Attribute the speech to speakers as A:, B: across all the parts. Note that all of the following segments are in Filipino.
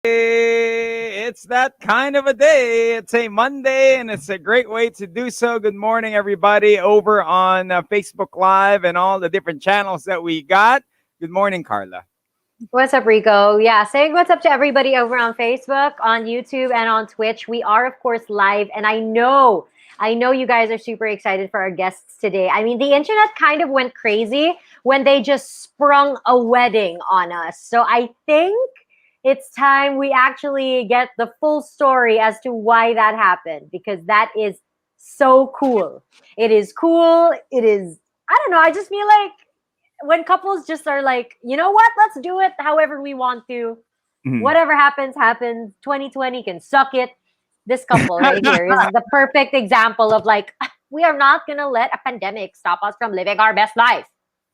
A: It's that kind of a day. It's a Monday, and it's a great way to do so. Good morning, everybody, over on Facebook Live and all the different channels that we got. Good morning, Karla.
B: What's up, Rico? Yeah, saying what's up to everybody over on Facebook, on YouTube, and on Twitch. We are, of course, live, and I know you guys are super excited for our guests today. I mean, the internet kind of went crazy when they just sprung a wedding on us. So I think it's time we actually get the full story as to why that happened, because that is so cool. It is cool. It is, I don't know, I just feel like when couples just are like, you know what, let's do it however we want to. Whatever happens, happens. 2020 can suck it. This couple right here is the perfect example of like, we are not going to let a pandemic stop us from living our best life.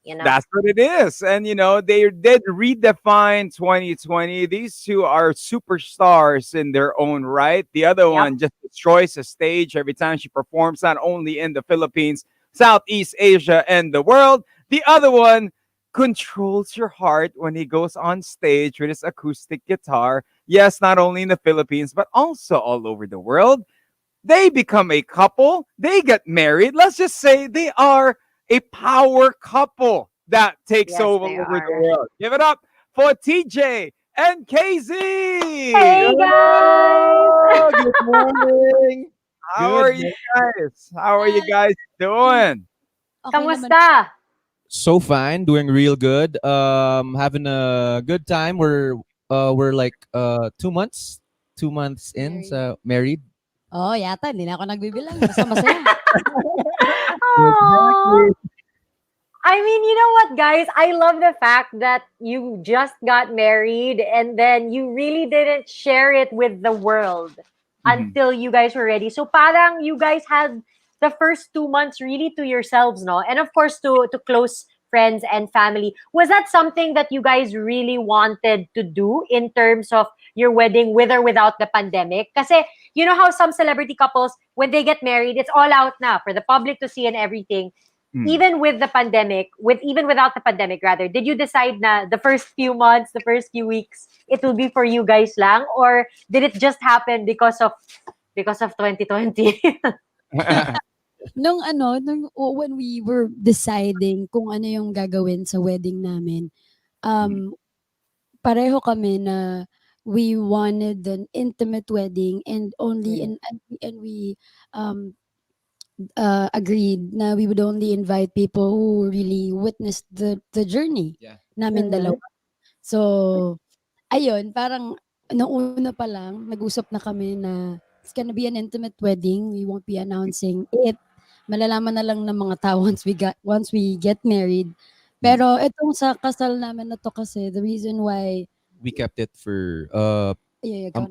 B: You know?
A: That's what it is. And, they did redefine 2020. These two are superstars in their own right. The other one just destroys the stage every time she performs, not only in the Philippines, Southeast Asia, and the world. The other one controls your heart when he goes on stage with his acoustic guitar. Yes, not only in the Philippines, but also all over the world. They become a couple. They get married. Let's just say they are a power couple that takes over the world. Give it up for TJ and KZ.
B: Hey, guys.
A: Good morning. How are you guys? How are you guys doing?
B: Okay, kamusta?
C: So fine, doing real good. Having a good time. We're like 2 months in, so married.
D: Oh, yata hindi na ako nagbibilang. Basta masaya.
B: I mean, you know what, guys? I love the fact that you just got married and then you really didn't share it with the world until you guys were ready. So parang you guys had the first 2 months really to yourselves, no? And of course to close friends and family. Was that something that you guys really wanted to do in terms of your wedding with or without the pandemic? Kasi you know how some celebrity couples, when they get married, it's all out now for the public to see and everything. Even with the pandemic, even without the pandemic rather, did you decide na the first few months, the first few weeks, it will be for you guys lang? Or did it just happen because of 2020?
D: When we were deciding kung ano yung gagawin sa wedding namin, pareho kami na we wanted an intimate wedding and we agreed na we would only invite people who really witnessed the journey namin dalawa. So, ayun, parang noong una pa lang, nag-usap na kami na it's gonna be an intimate wedding. We won't be announcing it. Malalaman na lang ng mga tao once we get married. Pero itong sa kasal namin na to kasi, the reason why
C: we kept it for a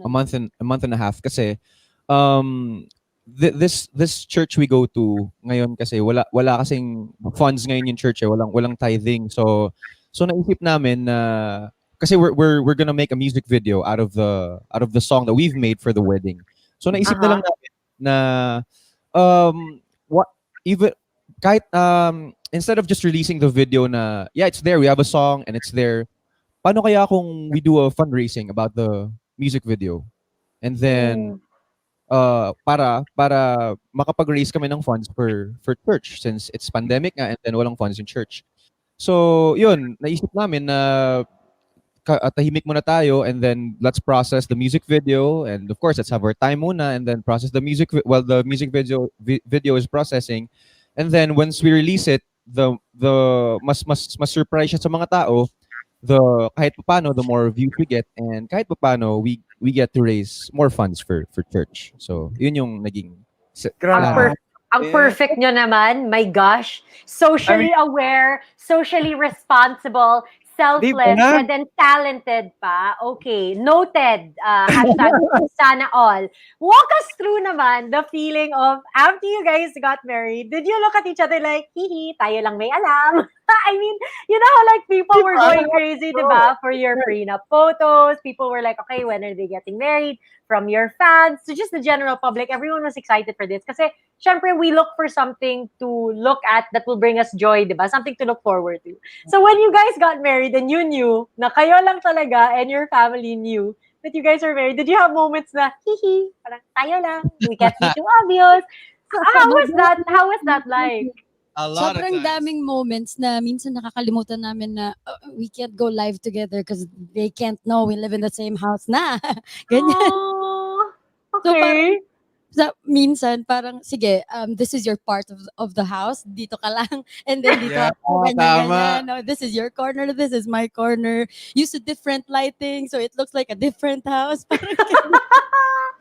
C: month and a half kasi this church we go to ngayon kasi wala kasing funds ngayon yung church walang tithing, so naisip namin na kasi we're gonna make a music video out of the song that we've made for the wedding, so naisip na lang namin na kahit instead of just releasing the video na it's there, we have a song and it's there, paano kaya kung we do a fundraising about the music video and then para makapag-raise kami ng funds for church since it's pandemic nga and then walang funds in church. So yun, naisip namin na tahimik muna tayo and then let's process the music video, and of course let's have our time muna and then process the music while the music video is processing, and then once we release it, the mas surprise siya sa mga tao, kahit paano the more views we get, and kahit paano we get to raise more funds for church. So yun yung naging
B: ang perfect nyo naman. My gosh, socially aware, socially responsible, selfless, and then talented pa. Okay, noted. Hashtag sana all. Walk us through naman the feeling of after you guys got married. Did you look at each other like, hihi, tayo lang may alam? I mean, you know how like people were going crazy, diba, for your prenup photos. People were like, okay, when are they getting married? From your fans to just the general public, everyone was excited for this. Kasi, syempre, we look for something to look at that will bring us joy, diba? Something to look forward to. So when you guys got married and you knew na kayo lang talaga and your family knew that you guys are married, did you have moments na, hihi, parang tayo lang, we can't be too obvious? So, how was that? How was that like?
C: A lot of
D: Sobrang
C: times.
D: daming moments na minsan nakakalimutan namin na we can't go live together because they can't know we live in the same house na. Ganyan.
B: Oh,
D: So parang
B: okay.
D: minsan parang sige, this is your part of the house, dito ka lang, and then dito
C: Yeah,
D: ako, ganyan,
C: tama.
D: ganyan. No, this is your corner, this is my corner. Use a different lighting so it looks like a different house. Parang ganyan.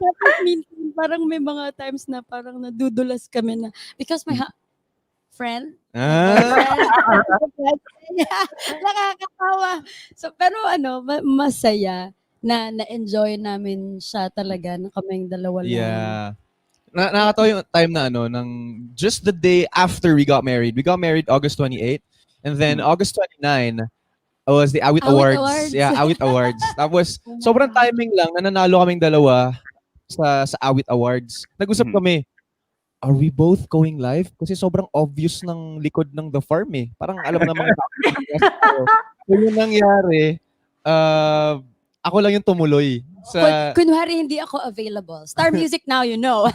D: Tapos minsan parang may mga times na parang nadudulas kami na because my friend, boyfriend, nakakatawa. So, pero masaya na na-enjoy namin siya talaga na kaming dalawa lang.
C: Yeah. Nakakatawa yung time na ng just the day after we got married. We got married August 28 and then August 29 was the Awit
D: Awit
C: Awards.
D: Awards.
C: Yeah, Awit Awards. Tapos sobrang timing lang na nanalo kaming dalawa sa Awit Awards. Nag-usap kami, are we both going live? Kasi sobrang obvious ng likod ng The Farm eh. Parang alam na mga tao. So yung nangyari, ako lang yung tumuloy.
D: Kunwari hindi ako available. Star Music now, you know.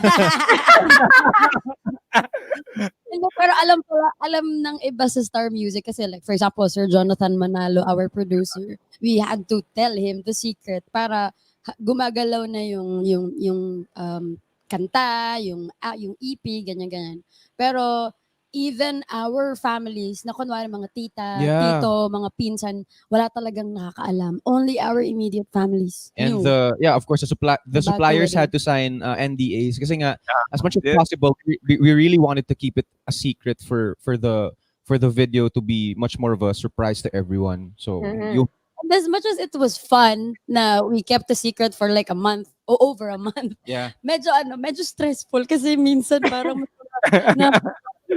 D: Pero alam ng iba sa Star Music kasi like for example, Sir Jonathan Manalo, our producer, we had to tell him the secret para gumagalaw na yung kanta, yung EP, ganyan. Pero even our families na kunwari mga tita, tito, mga pinsan, wala talagang nakakaalam. Only our immediate families
C: And
D: knew.
C: of course, the suppliers had to sign NDAs kasi nga as much as possible, we really wanted to keep it a secret for the video to be much more of a surprise to everyone. So
D: And as much as it was fun na we kept the secret for like a month o over a month.
C: Yeah.
D: Medyo stressful kasi minsan parang na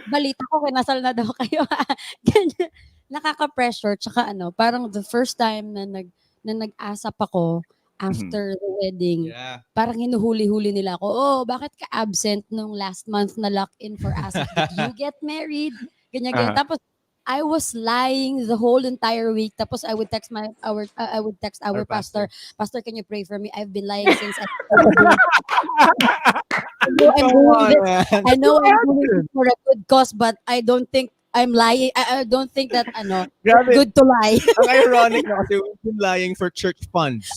D: balita ko kinasal na daw kayo. Ganyan. Nakaka-pressure tsaka parang the first time na nag-asap ako after the wedding.
C: Yeah.
D: Parang hinuhuli-huli nila ako. Oh, bakit ka absent nung last month na lock-in for ASAP? Did you get married? Ganyan. Tapos I was lying the whole entire week. Tapos I would text our pastor. Pastor, can you pray for me? I've been lying since I know I'm doing this for a good cause, but I don't think I'm lying. I don't think that it's good to lie.
C: Ang ironic na kasi we've been lying for church funds.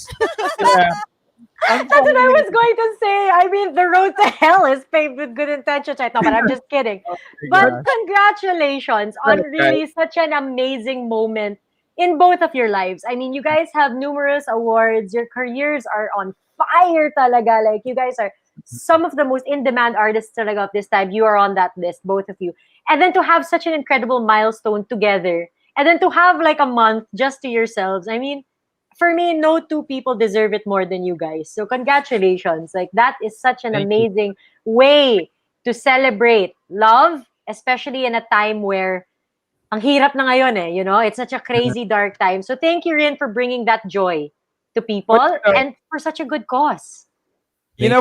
B: That's what I was going to say. I mean, the road to hell is paved with good intentions right now, but I'm just kidding. But congratulations on really such an amazing moment in both of your lives. I mean, you guys have numerous awards. Your careers are on fire talaga. Like, you guys are some of the most in-demand artists talaga of this time. You are on that list, both of you. And then to have such an incredible milestone together. And then to have like a month just to yourselves. I mean, for me, no two people deserve it more than you guys. So congratulations. Like that is such an amazing way to celebrate love, especially in a time where ang hirap na ngayon eh, you know, it's such a crazy dark time. So thank you, Rin, for bringing that joy to people and for such a good cause.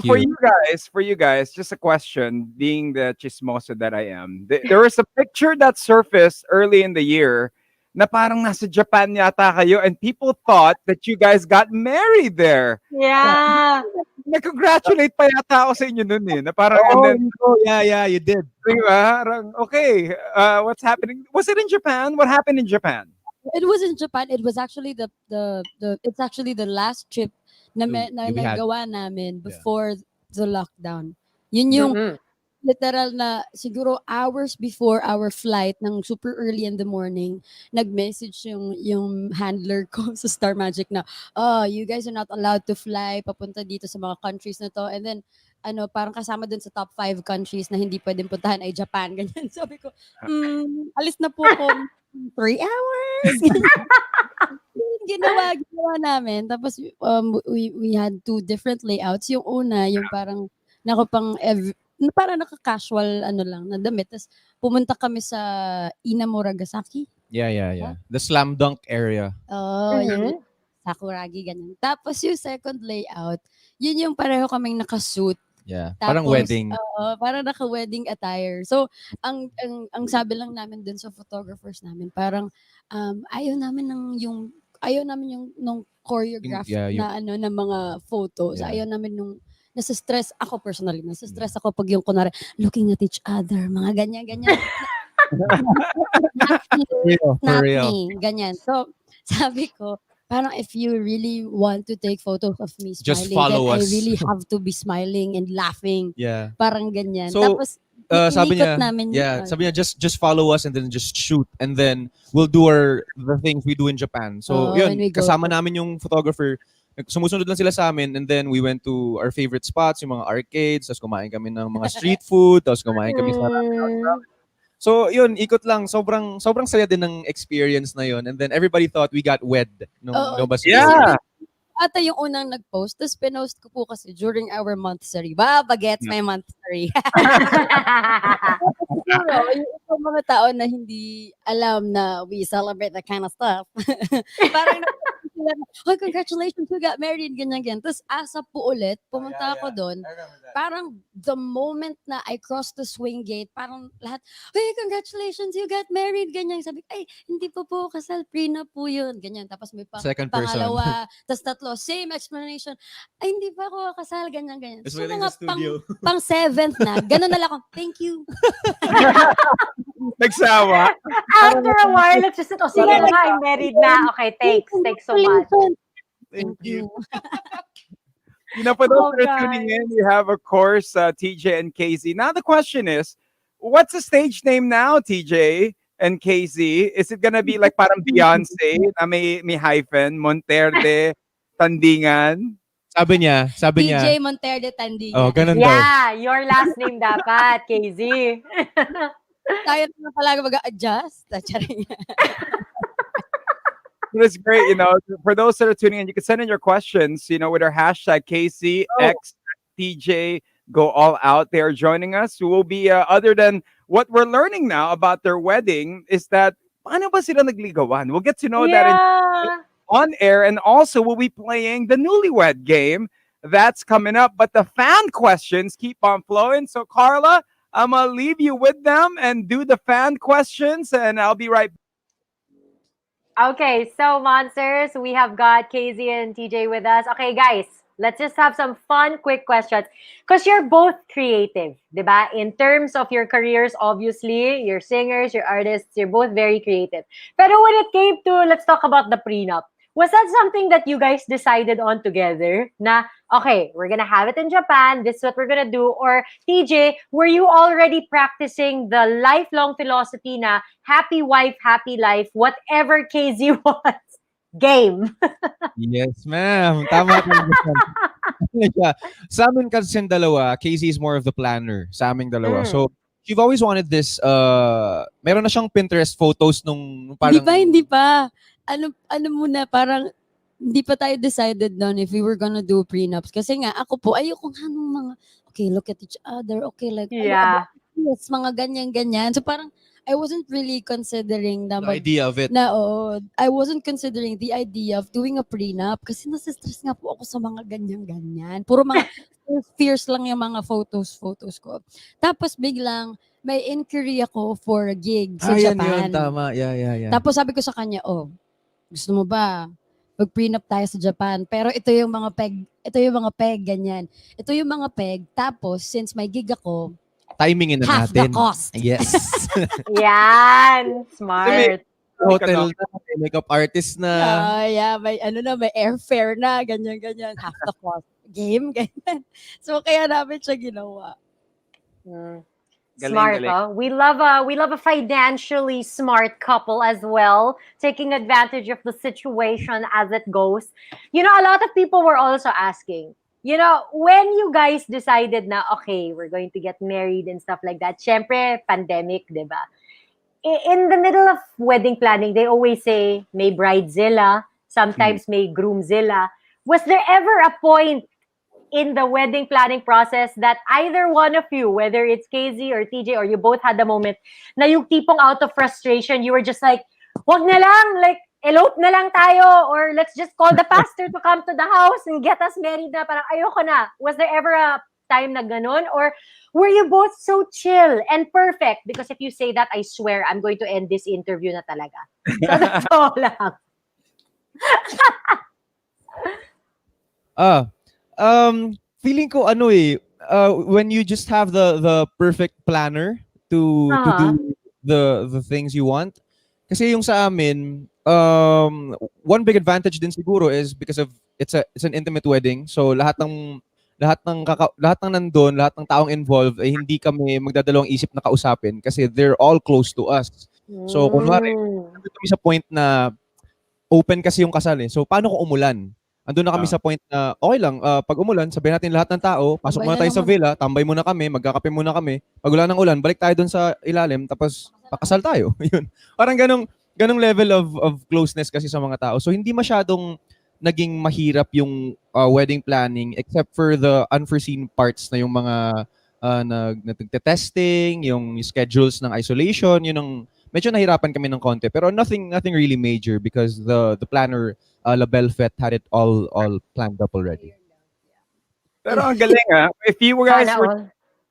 A: For you guys, just a question, being the chismoso that I am. There was a picture that surfaced early in the year na parang nasa Japan yata kayo and people thought that you guys got married there.
B: Yeah.
A: Nag-congratulate pa yata ako sa inyo nun eh. Na parang,
C: yeah, you did.
A: Diba? Okay, what's happening? Was it in Japan? What happened in Japan?
D: It was in Japan. It was actually it's actually the last trip na nagawa namin before the lockdown. Yun yung literal na siguro hours before our flight ng super early in the morning, nag-message yung handler ko sa Star Magic na, oh, you guys are not allowed to fly papunta dito sa mga countries na to. And then, parang kasama dun sa top 5 countries na hindi pwedeng puntahan ay Japan. Ganyan. Sabi ko, alis na po ko 3 hours. ginawa namin. Tapos, we had 2 different layouts. Yung una, yung parang parang naka-casual lang na damit. Tapos pumunta kami sa Inamuragasaki.
C: Yeah. The slam dunk area.
D: Yung Sakuragi, ganyan. Tapos yung second layout, yun yung pareho kaming nakasuit.
C: Yeah,
D: Tapos,
C: parang wedding.
D: Parang naka-wedding attire. So, ang sabi lang namin dun sa photographers namin, parang ayaw namin yung nung choreographed
C: Yeah,
D: na ano na mga photos.
C: Yeah.
D: Ayaw namin nung nasa-stress ako personally. Nasa-stress ako pag yung kunwari looking at each other, mga ganyan-ganyan.
C: For
D: Not
C: real.
D: me, ganyan. So, sabi ko, parang if you really want to take photos of me
C: Just
D: smiling, then
C: follow
D: I
C: us.
D: really have to be smiling and laughing.
C: Yeah.
D: Parang ganyan.
C: So,
D: Tapos,
C: sabi
D: inikot
C: niya,
D: namin
C: yeah, sabi niya just follow us and then just shoot and then we'll do the things we do in Japan. So,
D: when
C: yun,
D: we go
C: kasama
D: to-
C: namin yung photographer. Sumusunod lang sila sa amin and then we went to our favorite spots, yung mga arcades, tapos kumain kami ng mga street food, tapos kumain kami sa So, yun, ikot lang. Sobrang saya din ng experience na yun. And then everybody thought we got wed nung
D: Oo.
C: lumabas.
A: Yeah.
D: Ata yung unang nag-post, tapos pinost ko po kasi during our monthsary. Bagets may monthsary. Siguro, yung mga tao na hindi alam na we celebrate that kind of stuff. Parang oh, congratulations, we got married, ganyan. Tapos asa po ulit, pumunta ako doon. Parang the moment na I crossed the swing gate, parang lahat, hey, congratulations, you got married, ganyan. Sabi, ay, hindi pa po kasal, prenup po yun, ganyan. Tapos may
C: Second person.
D: pangalawa, tapos tatlo, same explanation. Ay, hindi pa ako kasal, ganyan.
C: Just
D: So
C: waiting
D: mga
C: sa studio.
D: pang seventh na, ganun na lang ako, thank you.
A: Nagsawa.
B: After a while, let's just, oh, sige na nga, I'm married na. Okay, thanks so much.
A: Thank you. You know, for those
B: Oh,
A: that are tuning
B: guys.
A: in, you have, of course, TJ and KZ. Now, the question is, what's the stage name now, TJ and KZ? Is it gonna be like parang Beyonce na may hyphen, Monterde, Tandingan?
C: Sabi niya,
D: DJ Monterde Tandingan.
C: oh, ganun daw.
B: Yeah, your last name dapat, KZ.
D: Tayo na pala mag-adjust.
A: It's great, you know. For those that are tuning in, you can send in your questions, you know, with our hashtag KCXTJ. Go all out. They are joining us. Who will be other than what we're learning now about their wedding is that paano ba sila nagligawan? We'll get to know that on air, and also we'll be playing the Newlywed game that's coming up. But the fan questions keep on flowing. So Karla, I'm gonna leave you with them and do the fan questions, and I'll be right back.
B: Okay, so monsters, we have got KZ and TJ with us. Okay, guys, let's just have some fun, quick questions. Because you're both creative, diba? In terms of your careers, obviously, you're singers, you're artists, you're both very creative. Pero when it came to, let's talk about the prenup, was that something that you guys decided on together? Na, okay, we're gonna have it in Japan, this is what we're gonna do. Or, TJ, were you already practicing the lifelong philosophy na happy wife, happy life, whatever KZ wants, game?
C: Yes, ma'am. Tama talaga siya. Sa amin kasi yung dalawa, Casey is more of the planner sa aming dalawa. So, you've always wanted this, meron na siyang Pinterest photos nung parang...
D: Hindi pa. Ano muna, parang hindi pa tayo decided doon if we were gonna do prenups. Kasi nga, ako po, ayoko nga nung mga, okay, look at each other, okay, like,
B: Yeah.
D: yes, mga ganyan-ganyan. So parang, I wasn't really considering
C: the idea of it.
D: I wasn't considering the idea of doing a prenup kasi nasa-stress nga po ako sa mga ganyan-ganyan. Puro mga fierce lang yung mga photos ko. Tapos biglang, may inquiry ako for a gig sa Japan.
C: Yun, tama. Yeah.
D: Tapos sabi ko sa kanya, gusto mo ba mag-prenup tayo sa Japan? Pero ito yung mga peg, ganyan. Ito yung mga peg. Tapos, since may gig ako,
C: timingin na
D: half
C: natin.
D: the cost.
C: Yes.
B: Yan. Smart.
C: Hotel na, may makeup artist na.
D: Yeah, may airfare na, ganyan. Half the cost. Game, ganyan. So, kaya namin siya ginawa.
B: Smart, huh? We love a financially smart couple as well, taking advantage of the situation as it goes. You know, a lot of people were also asking, you know, when you guys decided na, okay, we're going to get married and stuff like that, syempre, pandemic, diba? In the middle of wedding planning, they always say, may bridezilla, sometimes may groomzilla. Was there ever a point in the wedding planning process that either one of you, whether it's KZ or TJ, or you both had the moment na yung tipong out of frustration, you were just like, wag na lang, like, elope na lang tayo, or let's just call the pastor to come to the house and get us married na, parang ayoko na. Was there ever a time na ganun? Or were you both so chill and perfect? Because if you say that, I swear, I'm going to end this interview na talaga. So that's all lang.
C: Ah, feeling ko ano eh, when you just have the perfect planner to
B: Uh-huh.
C: do the things you want. Kasi yung sa amin, one big advantage din siguro is because of it's an intimate wedding. So lahat ng nandun, lahat ng taong involved ay hindi kami magdadalawang isip na kausapin kasi they're all close to us. So kunwari,
B: Mm.
C: nandun kami sa point na open kasi yung kasal eh. So paano kung umulan? Andun na kami
A: Ah.
C: sa point na okay lang, pag umulan, sabihin natin lahat ng tao, pasok
D: Tambay
C: muna
D: na
C: tayo
D: lang
C: sa villa, tambay muna kami, magkakape muna kami. Pag wala ng ulan, balik tayo dun sa ilalim, tapos pakasal tayo. Yun. Parang ganong level of closeness kasi sa mga tao. So hindi masyadong naging mahirap yung wedding planning except for the unforeseen parts na yung mga nagte-testing, yung schedules ng isolation, yun ang medyo nahirapan kami ng konti. Pero nothing really major because the planner La Belfet had it all planned up already.
A: Pero ang galing If you guys
B: Sana
A: were
B: all.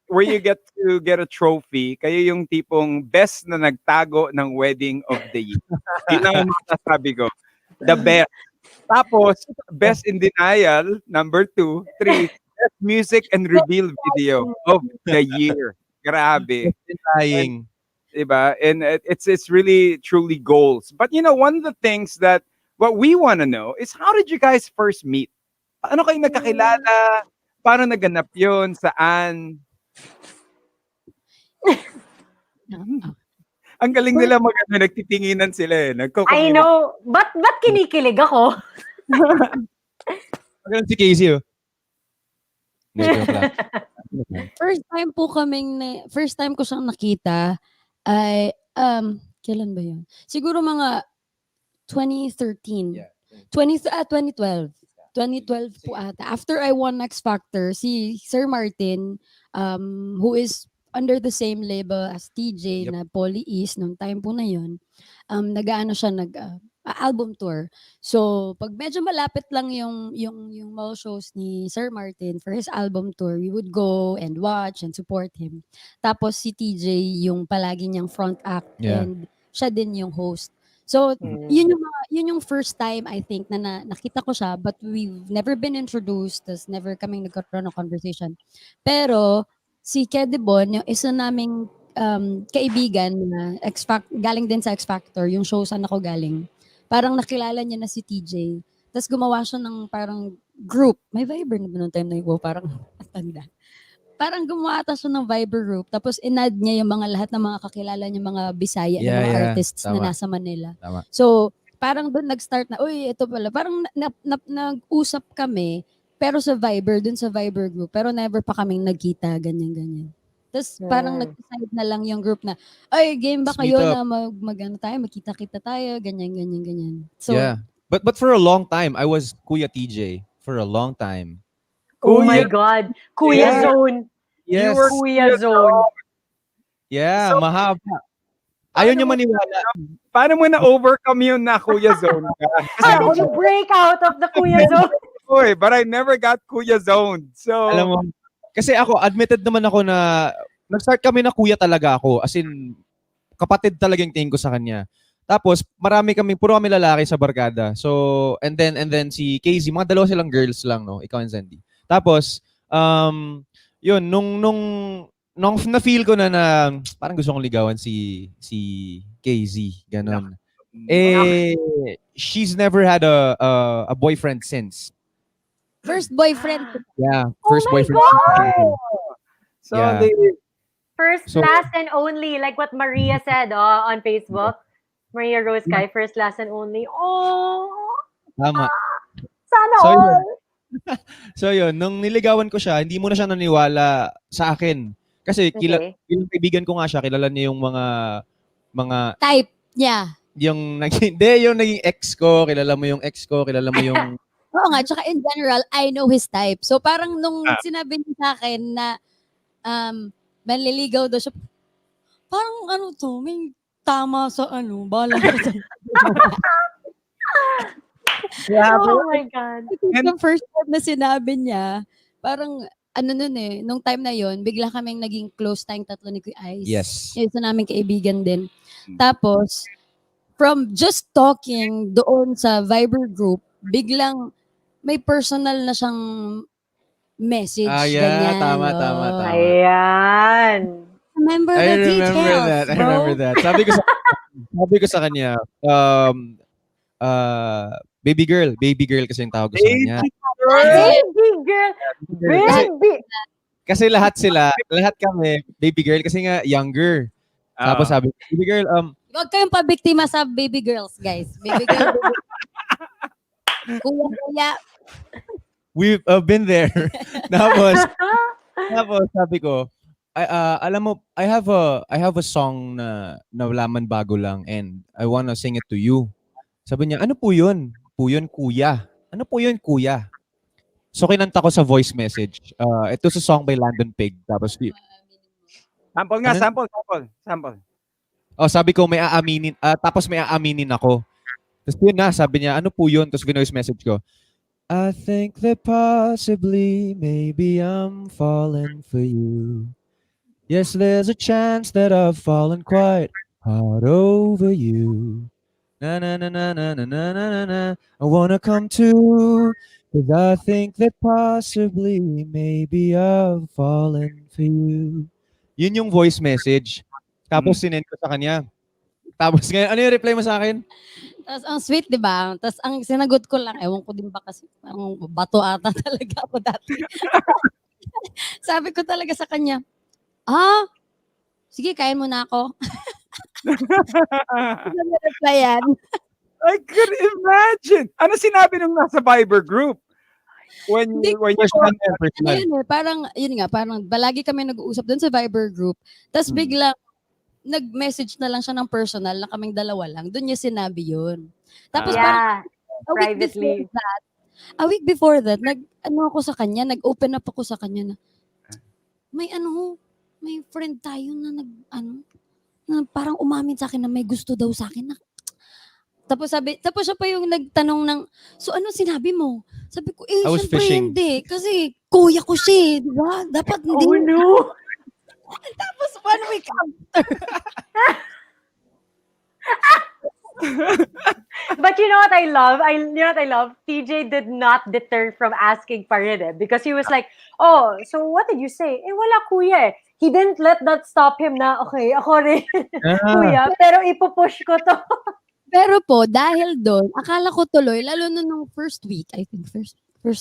A: where you get to get a trophy, kayo yung tipong best na nagtago ng wedding of the year. Yun ang masasabi ko. The best. Tapos, best in denial, number 2. 3, best music and reveal video of the year. Grabe. And,
C: Denying.
A: diba? And it's really truly goals. But one of the things that what we want to know is how did you guys first meet? Ano kayo nagkakilala? Paano naganap yun? Saan? Ang galing nila nagtitinginan sila eh.
B: I
A: Nagko-communicate.
B: know. Ba't kinikilig ako?
C: Maganda si Casey, oh. Hindi, joke lang.
D: First time ko siyang nakita ay, kailan ba yun? Siguro mga 2013.
C: Yeah.
D: 2012. 2012 po ata. After I won X Factor, si Sir Martin, who is under the same label as TJ
C: Yep.
D: na Poly East nung time po na yun, nag-aano siya, album tour. So, pag medyo malapit lang yung mall shows ni Sir Martin for his album tour, we would go and watch and support him. Tapos si TJ yung palagi niyang front act
C: Yeah.
D: and siya din yung host. So, yun yung first time I think na nakita ko siya, but we've never been introduced, tas never kaming nagkaroon ng conversation. Pero si Kedibon, yung isa naming kaibigan na galing din sa X Factor, yung show saan ako galing. Parang nakilala niya na si TJ. Tapos gumawa siya ng parang group. May Viber na ba nung time na yun? Wow, parang tanda. Parang gumawa ata siya ng Viber group. Tapos inad niya yung lahat ng mga kakilala niya, mga Bisaya na mga artists na
C: Tama.
D: nasa Manila.
C: Tama.
D: So, parang doon nag-start na, uy, ito pala. Parang nag-usap kami, pero sa Viber group. Pero never pa kaming nagkita, ganyan-ganyan. Tapos parang nag-decide na lang yung group na, ay, game ba
C: Let's meet
D: kayo
C: up.
D: na magkita-kita tayo, ganyan. So,
C: Yeah. But for a long time, I was Kuya TJ for a long time.
B: Oh my
A: Kuya.
B: God. Kuya
A: Yeah.
B: Zone.
C: Yes.
A: You were
B: Kuya Zone.
C: Yeah,
A: So,
C: mahaba. Ayaw niyo maniwala.
A: Paano mo na-overcome yun na Kuya Zone ka? Kasi
B: How
A: ako
B: did you break out of the Kuya Zone?
A: but I never got Kuya Zone. So,
C: Alam mo, kasi ako, admitted naman ako na nag-start kami na kuya talaga ako. As in, kapatid talaga yung tingin ko sa kanya. Tapos, puro kami lalaki sa barkada. So, and then si Casey, mga dalawa silang girls lang, no? Ikaw and Sandy. Tapos, yun, nung na-feel ko na parang gusto kong ligawan si Casey, ganon. She's never had a boyfriend since.
D: first boyfriend.
C: Yeah,
B: Oh
C: first
B: my
C: boyfriend.
B: God!
A: so
C: Yeah.
B: First,
C: So-
B: last, and only. Like what Maria said on Facebook. Maria Rose Kai, first, last, and only. Oh!
C: Tama.
B: Sana
C: So,
B: all!
C: yun. So yun, nung niligawan ko siya, hindi muna siya naniwala sa akin. Kasi
B: Okay.
C: yung kaibigan ko nga siya, kilala niya yung mga
D: Type niya.
C: yung naging ex ko, kilala mo yung ex ko, kilala mo yung
D: Oo nga, tsaka in general, I know his type. So parang nung sinabi niya sa akin na manliligaw daw siya, parang may tama sa bahala ka sa
B: Oh my God.
D: Yung first time na sinabi niya, parang nung time na yon, bigla kaming naging close tayong tatlo ni Kuya Ice.
C: Yes.
D: Yung isa naming kaibigan din. Tapos, from just talking doon sa Viber group, biglang may personal na siyang message,
C: Yeah,
D: ganyan.
C: tama.
B: Ayan.
D: Remember
C: I
D: the
C: remember
D: details,
C: that. I
D: bro.
C: remember that. Sabi ko sa kanya, baby girl kasi yung tawag ko sa kanya.
A: Baby girl.
B: Baby girl.
C: Kasi,
B: Baby.
C: kasi lahat kami, baby girl kasi nga younger. Tapos sabi ko, baby girl,
D: Huwag kayong pabiktima sa baby girls, guys. Baby girl, baby. Kuya.
C: we've been there. tapos sabi ko, alam mo, I have a song na nalaman bago lang and I wanna sing it to you. Sabi niya, ano po yun? Kuya. Ano po yun, kuya? So kinanta ko sa voice message. Ito sa song by Landon Pig. Tapos
A: Sample nga,
C: Ano?
A: sample.
C: sabi ko may aaminin, tapos may aaminin ako. Tapos yun na, sabi niya, ano po yun? Tapos voice message ko, I think that possibly maybe I'm falling for you. Yes, there's a chance that I've fallen quite hard over you. Na na na na na na na na na na. I wanna come to, 'cause I think that possibly maybe I've fallen for you. Yun yung voice message. Tapos sinend ko sa kanya. Tapos ngayon, ano yung reply mo sa akin?
D: Tapos ang sweet, di ba? Tapos ang sinagot ko lang, ewan ko din ba kasi, parang bato ata talaga ako dati. Sabi ko talaga sa kanya, sige, kain mo na ako. Ano replyan?
A: I could imagine. Ano sinabi nung nasa Viber group? When you
C: Personal.
D: Ayun parang, yun nga, parang balagi kami nag-uusap doon sa Viber group. Tapos biglang, nag-message na lang siya ng personal na kaming dalawa lang. Doon niya sinabi yun. Tapos parang,
B: privately.
D: a week before that, ako sa kanya, nag-open up ako sa kanya na, may friend tayo na na parang umamin sa akin na may gusto daw sa akin na. Tapos siya pa yung nagtanong ng, so ano sinabi mo? Sabi ko,
C: I was
D: syempre
C: fishing.
D: hindi. Kasi kuya ko siya, di ba? Dapat hindi.
B: Oh no.
D: Tapos 1 week after.
B: But you know what I love? TJ did not deter from asking pa rin eh. Because he was like, oh, so what did you say? Wala kuya eh. He didn't let that stop him na, okay, ako rin. Kuya, pero ipupush ko to.
D: Pero po, dahil doon, akala ko tuloy, lalo na nung first week, I think first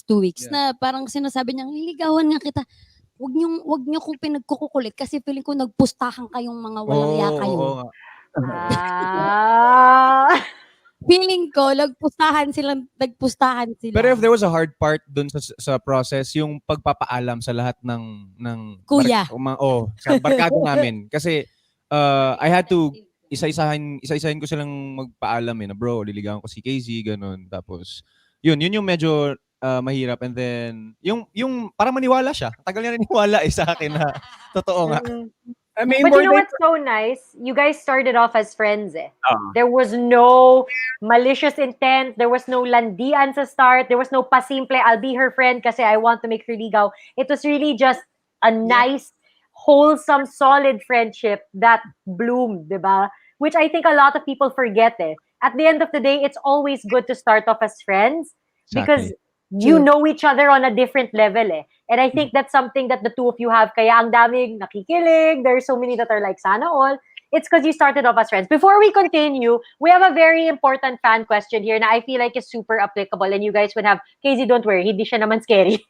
D: 2 weeks, na parang sinasabi niya, liligawan nga kita. Wag niyo kong pinagkukukulit kasi feeling ko nagpustahan kayong mga walang ya kayo. Feeling ko, nagpustahan sila.
C: Pero if there was a hard part dun sa process, yung pagpapaalam sa lahat ng
D: kuya.
C: Sa barkada namin. Kasi I had to isa-isahin ko silang magpaalam na bro, liligawan ko si KZ, ganun. Tapos, yun yung medyo mahirap. And then, yung para maniwala siya. Tagal niya naniwala sa akin na totoo nga.
A: I mean,
B: but you know what's so nice? You guys started off as friends eh. There was no malicious intent. There was no landian sa start. There was no pasimple, I'll be her friend kasi I want to make her ligaw. It was really just a nice, wholesome, solid friendship that bloomed, diba? Which I think a lot of people forget eh. At the end of the day, it's always good to start off as friends because you know each other on a different level eh. And I think that's something that the two of you have. Kaya ang daming nakikilig. There's so many that are like, sana all. It's because you started off as friends. Before we continue, we have a very important fan question here na I feel like is super applicable. And you guys would have, KZ, don't worry, hindi siya naman scary.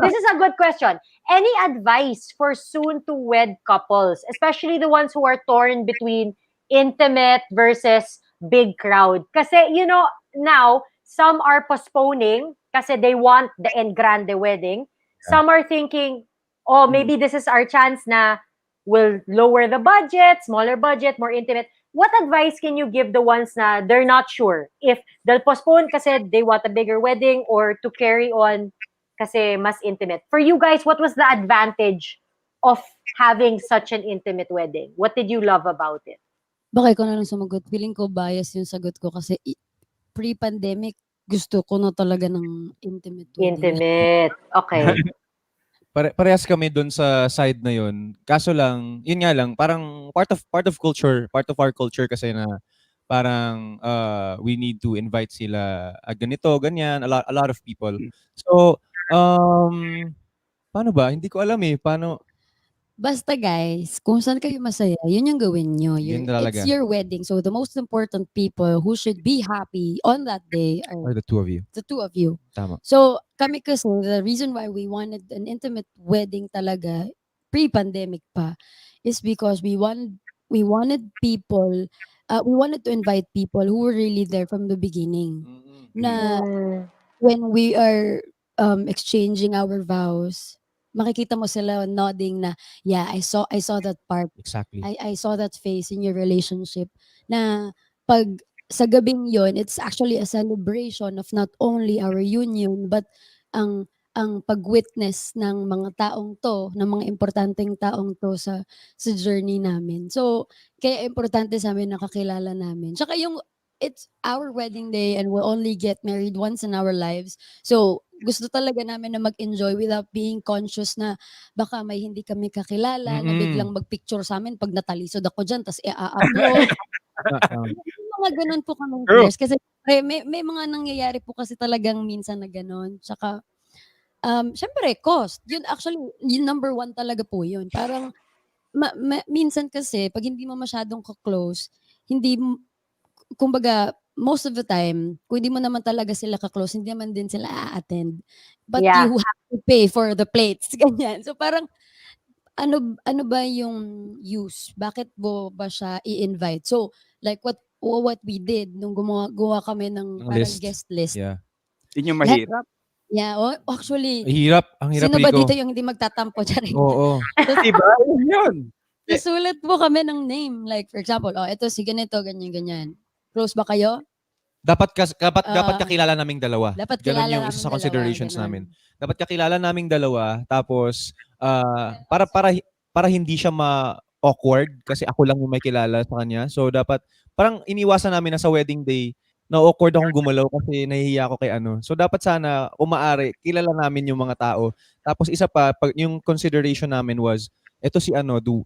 B: This is a good question. Any advice for soon-to-wed couples, especially the ones who are torn between intimate versus big crowd? Kasi, you know, now, some are postponing kasi they want the en grande wedding. Some are thinking, oh, maybe this is our chance na we'll lower the budget, smaller budget, more intimate. What advice can you give the ones na they're not sure if they'll postpone kasi they want a bigger wedding or to carry on kasi mas intimate? For you guys, what was the advantage of having such an intimate wedding? What did you love about it?
D: Bakit ko na lang sumagot? Feeling ko bias yung sagot ko kasi pre-pandemic, gusto ko na talaga ng intimate wedding.
B: Intimate. Okay.
C: Parehas kami doon sa side na yun. Kaso lang, yun nga lang, parang part of our culture kasi na parang we need to invite sila ganito, ganyan, a lot of people. So, paano ba? Hindi ko alam eh. Paano?
D: Basta guys, kung saan kayo masaya, yun yung gawin nyo.
C: Yun
D: It's
C: talaga.
D: your wedding. So the most important people who should be happy on that day
C: Or
D: are
C: the two of you.
D: the two of you.
C: Tama.
D: So kami kasi, the reason why we wanted an intimate wedding talaga, pre-pandemic pa, is because we wanted people, we wanted to invite people who were really there from the beginning. Na
B: Mm.
D: when we are exchanging our vows, makikita mo sila nodding na, yeah, I saw that part.
C: Exactly.
D: I saw that face in your relationship. Na pag sa gabing yon, it's actually a celebration of not only our union, but ang pag-witness ng mga taong to, ng mga importanteng taong to sa journey namin. So, kaya importante sa amin nakakilala namin. Tsaka yung it's our wedding day and we'll only get married once in our lives. So, gusto talaga namin na mag-enjoy without being conscious na baka may hindi kami kakilala na biglang magpicture sa amin pag natalisod ako dyan tapos i-upload. Mga ganun po kami
A: True.
D: fears kasi may mga nangyayari po kasi talagang minsan na ganun. Tsaka syempre cost. Yun actually, yung number one talaga po yun. Parang minsan kasi pag hindi mo masyadong ka-close, hindi kumbaga, most of the time, kung hindi mo naman talaga sila ka-close, hindi naman din sila a-attend. But
B: Yeah.
D: you have to pay for the plates, ganyan. So parang, ano ba yung use? Bakit mo ba siya i-invite? So, like what we did nung gumawa kami ng
C: Ng
D: parang
C: list.
D: guest list.
C: Yeah.
A: Yun yung mahirap.
D: Yeah, actually,
C: Ang hirap
D: sino ba
C: Rico.
D: dito yung hindi magtatampo dyan?
C: Oo.
A: Diba? Yun.
D: Nasulat po kami ng name. Like, for example, ito si ganito, ganyan, ganyan. Close ba kayo?
C: Dapat kakilala naming dalawa.
D: Dapat
C: Ganon
D: kilala
C: yung isa
D: naming
C: sa
D: dalawa,
C: considerations
D: ganon.
C: namin. Dapat kakilala naming dalawa tapos para hindi siya awkward kasi ako lang yung may kilala sa kanya. So dapat parang iniwasan namin na sa wedding day na awkward akong gumalaw kasi nahihiya ako kay ano. So dapat sana umaari kilala namin yung mga tao. Tapos isa pa yung consideration namin was eto si ano do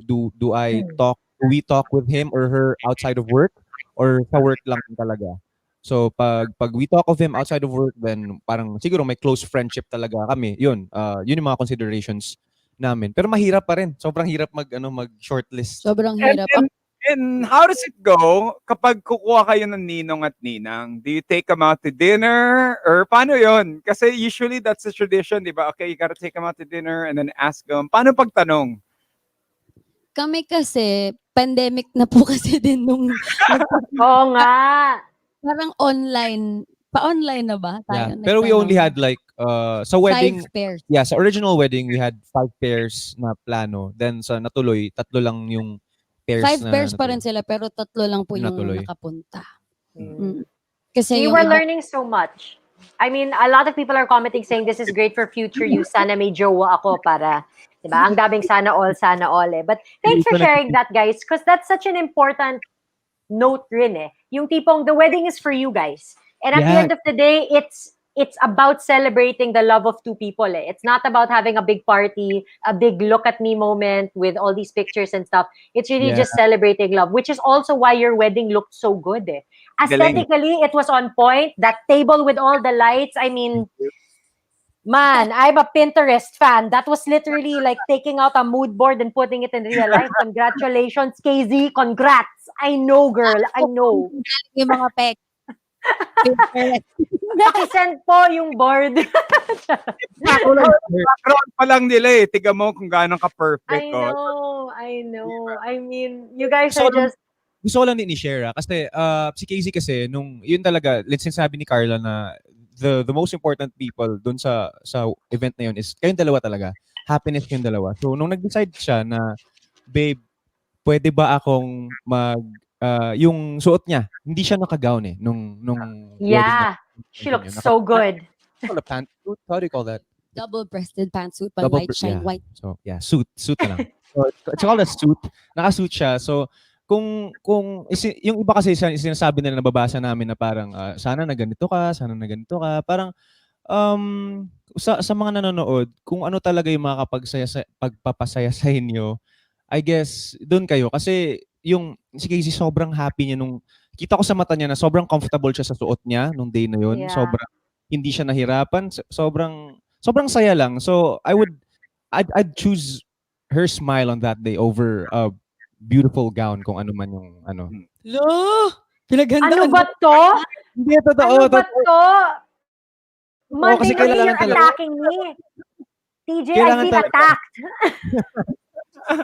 C: we talk with him or her outside of work or sa work lang talaga. So pag we talk of him outside of work, then parang siguro may close friendship talaga kami. Yun yung mga considerations namin. Pero mahirap pa rin. Sobrang hirap mag shortlist.
D: Sobrang
A: And,
D: hirap.
A: and, and how does it go kapag kukuha kayo ng ninong at ninang? Do you take them out to dinner? Or paano yun? Kasi usually that's the tradition, di ba? Okay, you gotta take them out to dinner and then ask them. Paano pagtanong?
D: Kami kasi, pandemic na po kasi din nung
B: Oo nga.
D: parang online, pa-online na ba tayo?
C: Yeah. Pero we only had like sa wedding,
D: 5 pairs.
C: yeah, sa original wedding we had 5 pairs na plano. Then sa natuloy, 3 lang yung pairs
D: 5
C: na
D: pairs pa
C: natuloy.
D: rin sila pero 3 lang po yung
C: Natuloy.
D: nakapunta.
B: Mm.
D: Kasi
B: You
D: yung
B: were
D: iba,
B: learning so much. I mean, a lot of people are commenting saying this is great for future you. Sana may jowa ako para, diba? Ang daming sana all eh. But thanks for sharing that, guys, because that's such an important note rin eh. Yung tipong the wedding is for you guys. And at the
C: Yeah.
B: end of the day, it's about celebrating the love of two people eh. It's not about having a big party, a big look at me moment with all these pictures and stuff. It's really
C: Yeah.
B: just celebrating love, which is also why your wedding looked so good eh. Aesthetically, it was on point. That table with all the lights, I mean, man, I'm a Pinterest fan. That was literally like taking out a mood board and putting it in real life. Congratulations, KZ. Congrats. I know, girl. I know.
D: yung mga pek.
B: Pakisend po yung board.
A: Background pa lang nila eh. Tiga mo kung gaano ka-perfect.
B: I know. I mean, you guys are just...
C: Gusto ko lang din i-share kasi si Casey kasi nung yun talaga, let's say sabi ni Karla na the most important people dun sa event na yun is kayong dalawa talaga. Happiness kayong dalawa. So nung nag-decide siya na, babe, pwede ba akong yung suot niya, hindi siya naka-gown eh nung wedding
B: Yeah. She looked so good.
C: Pantsuit, how do you call that?
D: Double-breasted pantsuit, pang white, shine white.
C: So yeah, suit na lang. So it's called a suit. Naka-suit siya. So kung yung iba kasi sinasabi nila, nababasa namin na parang sana na ganito ka, parang sa mga nanonood, kung ano talaga yung pagpapasaya sa inyo, I guess doon kayo kasi yung si Casey sobrang happy niya nung kita ko sa mata niya na sobrang comfortable siya sa suot niya nung day na yun.
B: Yeah.
C: Sobrang hindi siya nahirapan, sobrang saya lang. So I'd choose her smile on that day over a beautiful gown kung ano man yung ano.
D: Lo!
B: Ano
D: Pinaghandaan
B: ba to?
C: Hindi, totoo,
B: Ano ba
C: totoo.
B: to?
C: Oo, kasi
B: Monday again,
C: kailangan
B: you're
C: talaga.
B: attacking me. TJ, I
C: Kailangan
B: feel
C: talaga.
B: attacked.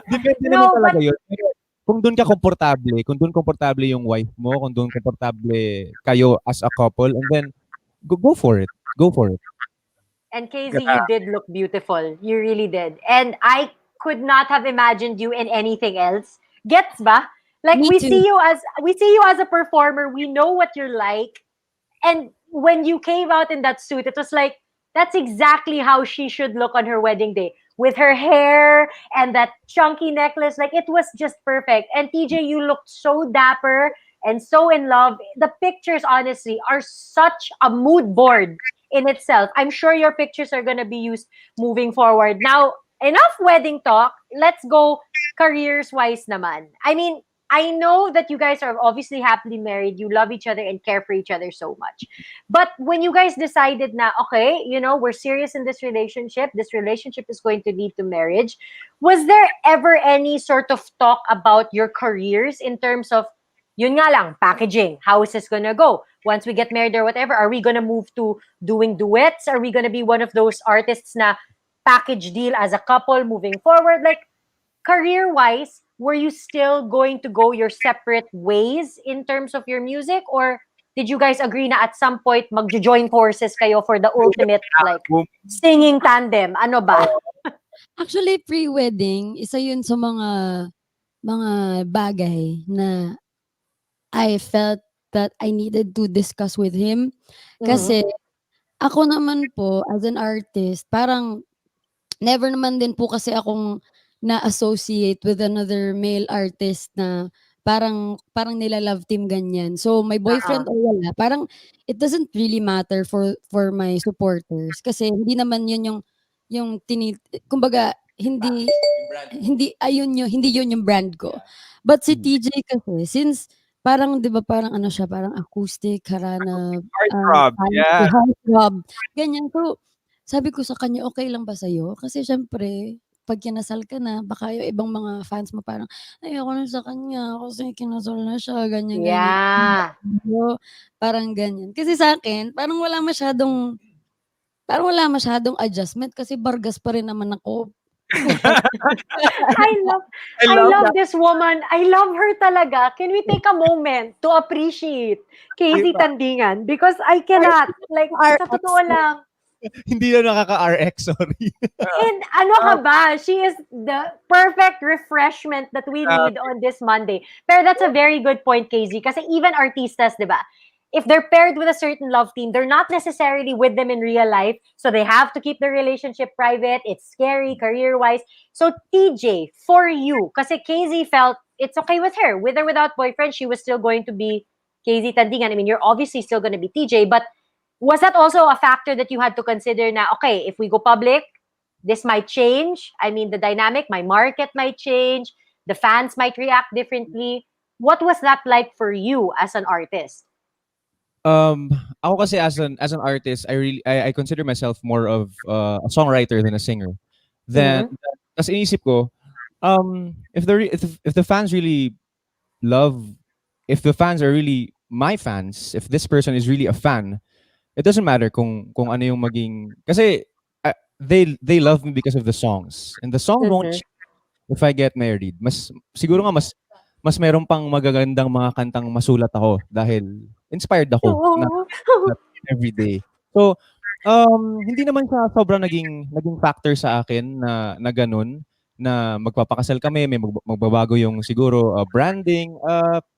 C: Depende naman
B: No,
C: talaga
B: but
C: yun. Pero kung doon ka komportable yung wife mo, kung doon komportable kayo as a couple, and then go for it. Go for it.
B: and Casey, you did look beautiful. You really did. And I could not have imagined you in anything else. Gets ba? Like
D: Me too.
B: we see you as a performer. We know what you're like. And when you came out in that suit, it was like that's exactly how she should look on her wedding day. With her hair and that chunky necklace. Like it was just perfect. And TJ, you looked so dapper and so in love. The pictures honestly are such a mood board in itself. I'm sure your pictures are going to be used moving forward. Now, enough wedding talk. Let's go careers wise naman. I mean, I know that you guys are obviously happily married. You love each other and care for each other so much. But when you guys decided na, okay, you know, we're serious in this relationship is going to lead to marriage, was there ever any sort of talk about your careers in terms of, yun nga lang, packaging, how is this gonna go? Once we get married or whatever, are we gonna move to doing duets? Are we gonna be one of those artists na package deal as a couple moving forward? Like, career-wise, were you still going to go your separate ways in terms of your music? Or did you guys agree na at some point mag-join forces kayo for the ultimate, like, singing tandem? Ano ba?
D: Actually, pre-wedding, isa yun sa mga bagay na I felt that I needed to discuss with him. Kasi ako naman po, as an artist, parang never naman din po kasi akong na-associate with another male artist na parang nila-love team ganyan. So my boyfriend o wala, parang it doesn't really matter for my supporters kasi hindi naman yun yung kumbaga hindi yun yung brand ko. But si TJ kasi since parang 'di ba parang ano siya, parang acoustic, harana,
A: Heartthrob, yeah.
D: heartthrob, ganyan. So sabi ko sa kanya, "Okey lang ba sa'yo?" Kasi siyempre 'pag kinasal ka na baka yung ibang mga fans mo parang, "Ayoko na sa kanya kasi kinasal na siya," ganyan, ganyan.
B: Yeah.
D: So, parang ganyan. Kasi sa'kin parang wala masyadong adjustment kasi bargas pa rin naman ako.
B: I love
A: I
B: I
A: love
B: love
A: that.
B: this woman. I love her talaga. Can we take a moment to appreciate Casey
A: Diba?
B: Tandingan? Because I cannot. Like, sa
C: RX.
B: totoo lang.
C: Hindi na nakaka-RX, sorry.
B: And ano ka ba? She is the perfect refreshment that we need on this Monday. Pero that's a very good point, KZ. Kasi even artistas, di ba? If they're paired with a certain love team, they're not necessarily with them in real life. So they have to keep their relationship private. It's scary, career-wise. So TJ, for you, kasi KZ felt it's okay with or without boyfriend, she was still going to be KZ Tandingan. I mean, you're obviously still going to be TJ, but was that also a factor that you had to consider na, okay, if we go public, this might change? I mean, the dynamic, my market might change, the fans might react differently. What was that like for you as an artist?
C: Ako kasi as an artist, I consider myself more of a songwriter than a singer. Then tas inisip ko, if the fans really love, if the fans are really my fans, if this person is really a fan, it doesn't matter kung ano yung maging kasi they love me because of the songs. And the song won't change if I get married. Siguro nga mas meron pang magagandang mga kantang masulat ako dahil inspired ako na every day. So, hindi naman siya sobrang naging factor sa akin na ganun, na magpapakasal kami, may magbabago yung siguro branding.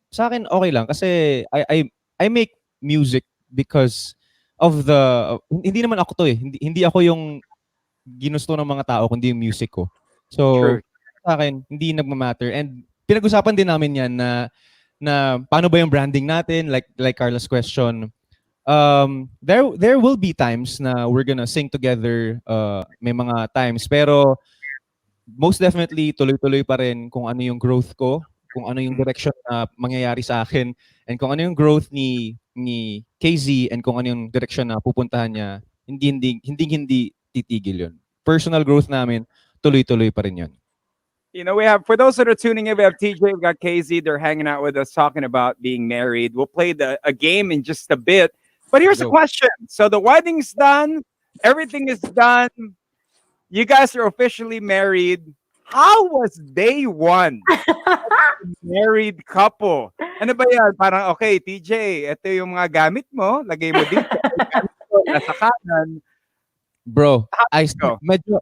C: Sa akin okay lang kasi I make music because of hindi naman ako to eh. Hindi ako yung ginusto ng mga tao kundi yung music ko. So,
A: True.
C: sa akin hindi nagma-matter, and pinag-usapan din namin yan na paano ba yung branding natin, like Carla's question. There will be times na we're gonna sing together, may mga times, pero most definitely tuloy-tuloy pa rin kung ano yung growth ko, kung ano yung direction na mangyayari sa akin, and kung ano yung growth ni KZ, and kung ano yung direction na pupuntahan niya, hindi titigil yun. Personal growth namin, tuloy-tuloy pa rin yun.
A: You know, we have, for those that are tuning in, we have TJ, we've got KZ. They're hanging out with us talking about being married. We'll play a game in just a bit. But here's a question. So the wedding's done. Everything is done. You guys are officially married. How was day one? Married couple. Ano ba yan? Parang, okay, TJ, ito yung mga gamit mo. Lagay mo dito. Nasa kanan.
C: Bro,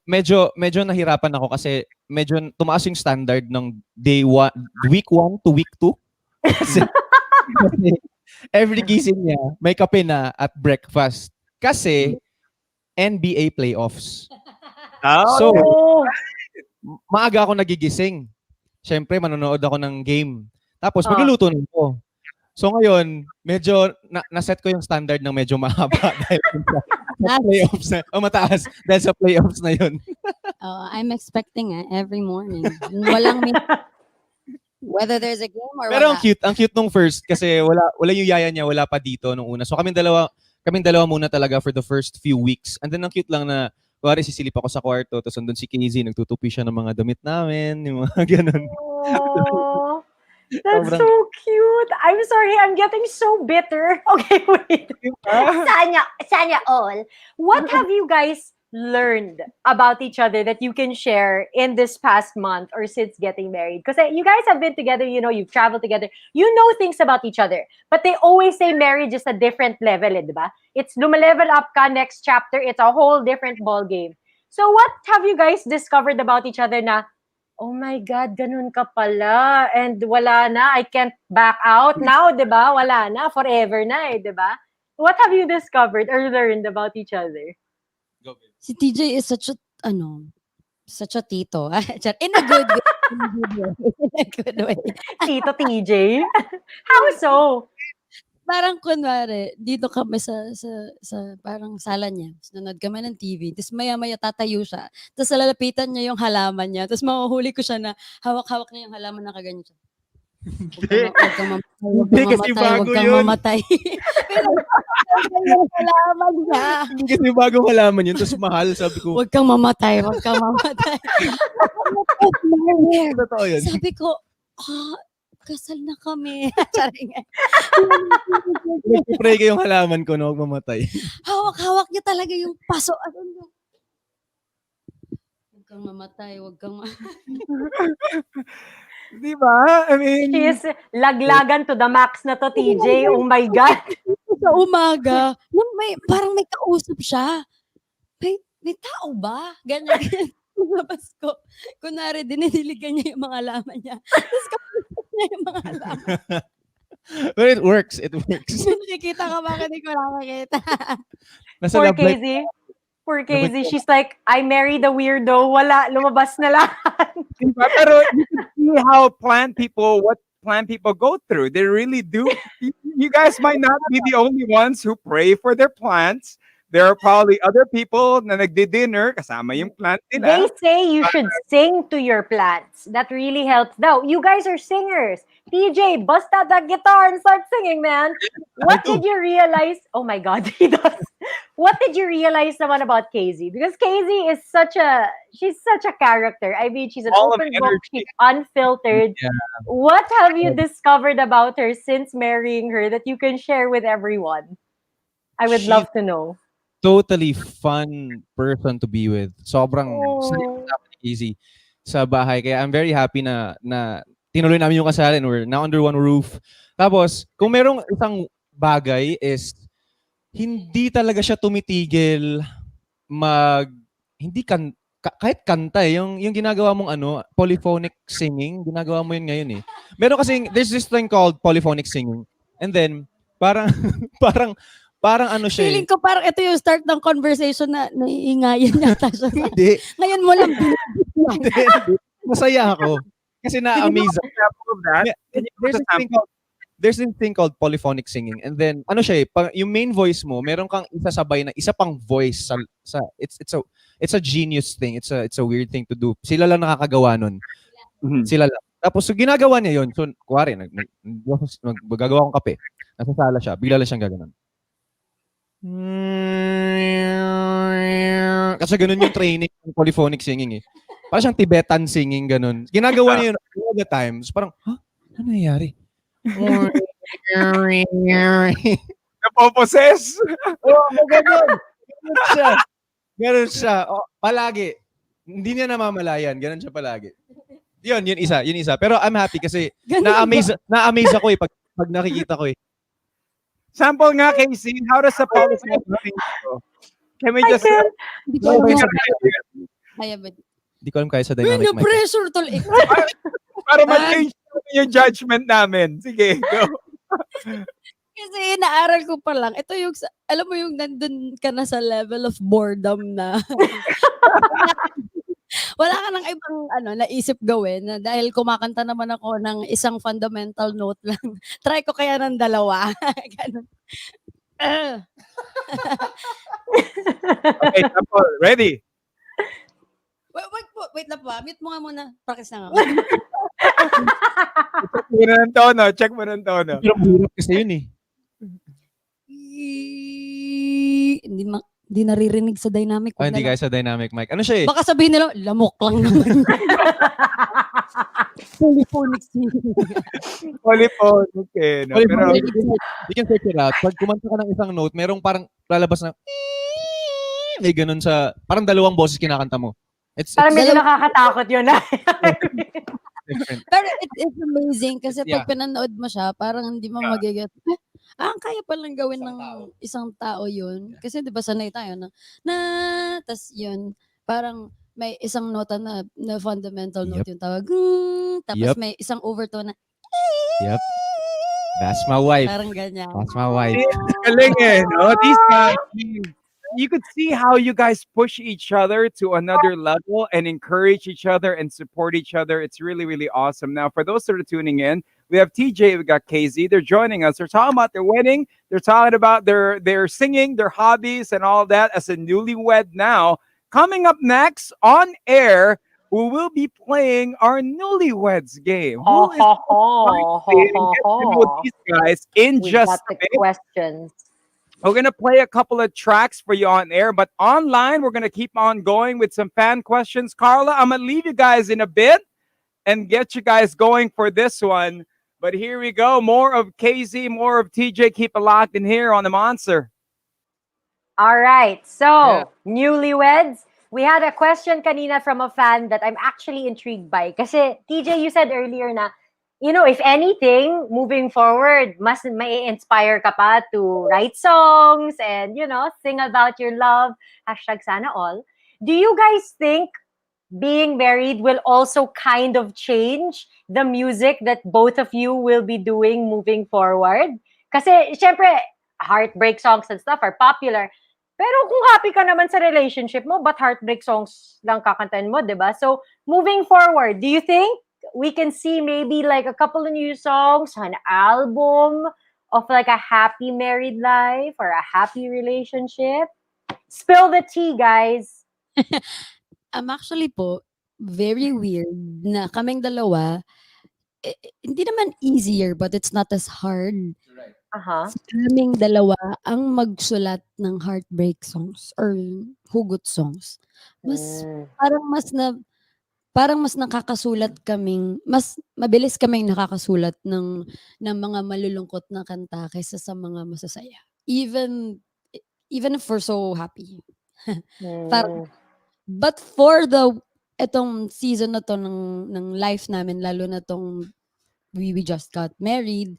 C: medyo nahirapan ako kasi medyo tumaas yung standard ng week 1 to week 2. Kasi every gising niya, may kape na at breakfast. Kasi NBA playoffs. So, maaga ako nagigising. Siyempre, manonood ako ng game. Tapos, magluluto na ako. So, ngayon, medyo naset ko yung standard ng medyo mahaba dahil sa playoffs na. Mataas dahil sa playoffs na yun.
D: I'm expecting every morning. Walang whether there's a game or
C: Pero
D: wala.
C: ang cute nung first kasi wala yung yaya niya, wala pa dito nung una. So kaming dalawa muna talaga for the first few weeks. And then ang cute lang na kuwari sisilip ako sa kwarto, tapos andun si KZ, nagtutupi siya ng mga damit namin, yung mga ganun.
B: Oh, that's so cute. I'm sorry, I'm getting so bitter. Okay, wait. Sana all. What have you guys learned about each other that you can share in this past month or since getting married? Because you guys have been together, you know, you've traveled together, you know things about each other. But they always say marriage is a different level, diba? It's lumalevel up ka, next chapter, it's a whole different ball game. So what have you guys discovered about each other na, oh my God, ganun ka pala, and wala na, I can't back out now, diba? Wala na, forever na diba? What have you discovered or learned about each other?
D: Si TJ is such a tito. In a good way. In a good way.
B: Tito TJ? How so?
D: Parang kunwari, dito kami sa parang sala niya. Nanonood kami ng TV. Tapos maya-maya tatayo siya. Tapos lalapitan niya yung halaman niya. Tapos mahuhuli ko siya na hawak-hawak niya yung halaman na kaganyan siya. Huwag kang mamatay. Pero yung halaman niya.
C: Kasi bagong halaman yun, tapos mahal, sabi ko.
D: Huwag kang mamatay.
C: Totoo yun.
D: Sabi ko, kasal na kami.
C: Nagpipray ko yung halaman ko na huwag mamatay.
D: Hawak-hawak niya talaga yung paso. Huwag kang mamatay.
A: Diba? I mean,
B: she is laglagan to the max na to, TJ. Oh my God.
D: Sa umaga, parang may kausap siya. May tao ba? Ganyan. Lumabas ko. Kunwari, dinidiligan niya yung mga halaman niya. Tapos kausap niya yung mga halaman.
C: But it works.
D: Nakikita ka, bakit hindi ko nakakita?
B: Poor KZ. She's like, I married a weirdo. Wala, lumabas na lahat.
A: Pero you can see how what plant people go through. They really do. You guys might not be the only ones who pray for their plants. There are probably other people na nagdi-dinner kasama yung plant nila.
B: They say you should sing to your plants. That really helps daw. You guys are singers. TJ, bust out that guitar and start singing, man. What did you realize? Oh my God, he does. What did you realize naman about KZ? Because KZ is she's such a character. I mean, she's an open book, she's unfiltered. Yeah. What have you discovered about her since marrying her that you can share with everyone? I would love to know.
C: Totally fun person to be with. Sobrang easy sa bahay. Kaya I'm very happy na tinuloy namin yung kasalan. We're now under one roof. Tapos, kung merong isang bagay is hindi talaga siya tumitigil kahit kanta yung ginagawa mong polyphonic singing, ginagawa mo yun ngayon Meron kasing, there's this thing called polyphonic singing. And then, parang siya.
D: Feeling ko parang ito yung start ng conversation na naiingayan yata siya.
C: Hindi.
D: Ngayon mo lang
C: Hindi. Masaya ako. Kasi na-amaze ako. There's this thing called polyphonic singing. And then, siya yung main voice mo, meron kang isasabay na isa pang voice sa it's a genius thing. It's a weird thing to do. Sila lang nakakagawa nun. Sila lang. Tapos so ginagawa niya yun. So, kuwari, gagawa akong kape. Nasa sala siya. Bigla lang siyang gaganon. Kasi ganun yung training ng polyphonic singing eh. Parang siyang Tibetan singing, ganun. Ginagawa niya yun all the time. So, parang, ano nangyayari?
A: Napoposes?
C: Ganun. Ganun siya. Ganun siya. Palagi. Hindi niya namamalayan. Ganun siya palagi. Yun isa. Pero I'm happy kasi na-amaze ako eh pag nakikita ko eh.
A: Sample nga, Casey. How does the policy thing go? Can we just...
D: Hindi ko alam kaya ba?
C: Hindi ko alam kaya sa dynamic mic.
D: pressure tol.
A: Para ma-change yung judgment namin. Sige, go.
D: Kasi naaral ko pa lang. Ito yung, alam mo yung nandun ka na sa level of boredom na wala ka nang ibang naisip gawin na dahil kumakanta naman ako ng isang fundamental note lang. Try ko kaya ng dalawa. Ganun.
A: Okay, sample. Ready?
D: Wait na po. Mute mo nga muna. Practice na nga.
A: Check mo ng tono.
C: Pero mahirap kasi yun eh.
D: Hindi naririnig sa dynamic.
C: Hindi guys sa dynamic mic. Ano siya eh?
D: Baka sabihin nila, lamok lang naman. Polyphonic singing.
A: Polyphonic eh. No? Pero,
C: you can search it out. Pag kumanta ka ng isang note, merong parang lalabas na may ganun sa, parang dalawang boses kinakanta mo.
B: Parang medyo nakakatakot yun.
D: Pero it's amazing kasi pag pinanood mo siya, parang hindi mo magiget. Ang kaya palang gawin ng isang tao yun. Kasi di ba sanay tayo tas yun, parang may isang nota na fundamental note yung tawag. Tapos may isang overtone na
C: Yep. That's my wife.
D: parang ganyan.
C: That's my wife.
A: galing eh. No? These guys, you could see how you guys push each other to another level and encourage each other and support each other. It's really, really awesome. Now, for those that are tuning in, we have TJ, we got KZ. They're joining us. They're talking about their wedding. They're talking about their singing, their hobbies, and all that as a newlywed now. Coming up next on air, we will be playing our newlyweds game. Who is get to know these guys in
B: We
A: just
B: got
A: a
B: the
A: bit.
B: questions.
A: We're going to play a couple of tracks for you on air, but online, we're going to keep on going with some fan questions. Karla, I'm going to leave you guys in a bit and get you guys going for this one. But here we go. More of KZ, more of TJ. Keep it locked in here on the Monster.
B: All right. So, newlyweds. We had a question kanina from a fan that I'm actually intrigued by. Kasi, TJ, you said earlier na, if anything, moving forward, mas may inspire ka pa to write songs and, sing about your love. #sana all. Do you guys think being married will also kind of change the music that both of you will be doing moving forward? Kasi, syempre, heartbreak songs and stuff are popular. Pero kung happy ka naman sa relationship mo, but heartbreak songs lang kakantahin mo, diba? So, moving forward, do you think we can see maybe like a couple of new songs, an album of like a happy married life or a happy relationship? Spill the tea, guys.
D: I'm actually po, very weird na kaming dalawa, hindi naman easier, but it's not as hard. Sa kaming dalawa ang magsulat ng heartbreak songs or hugot songs. Parang mas nakakasulat kaming, mas mabilis kaming nakakasulat ng mga malulungkot na kanta kaysa sa mga masasaya. Even if we're so happy. But for etong season na to ng life namin, lalo na tong we just got married,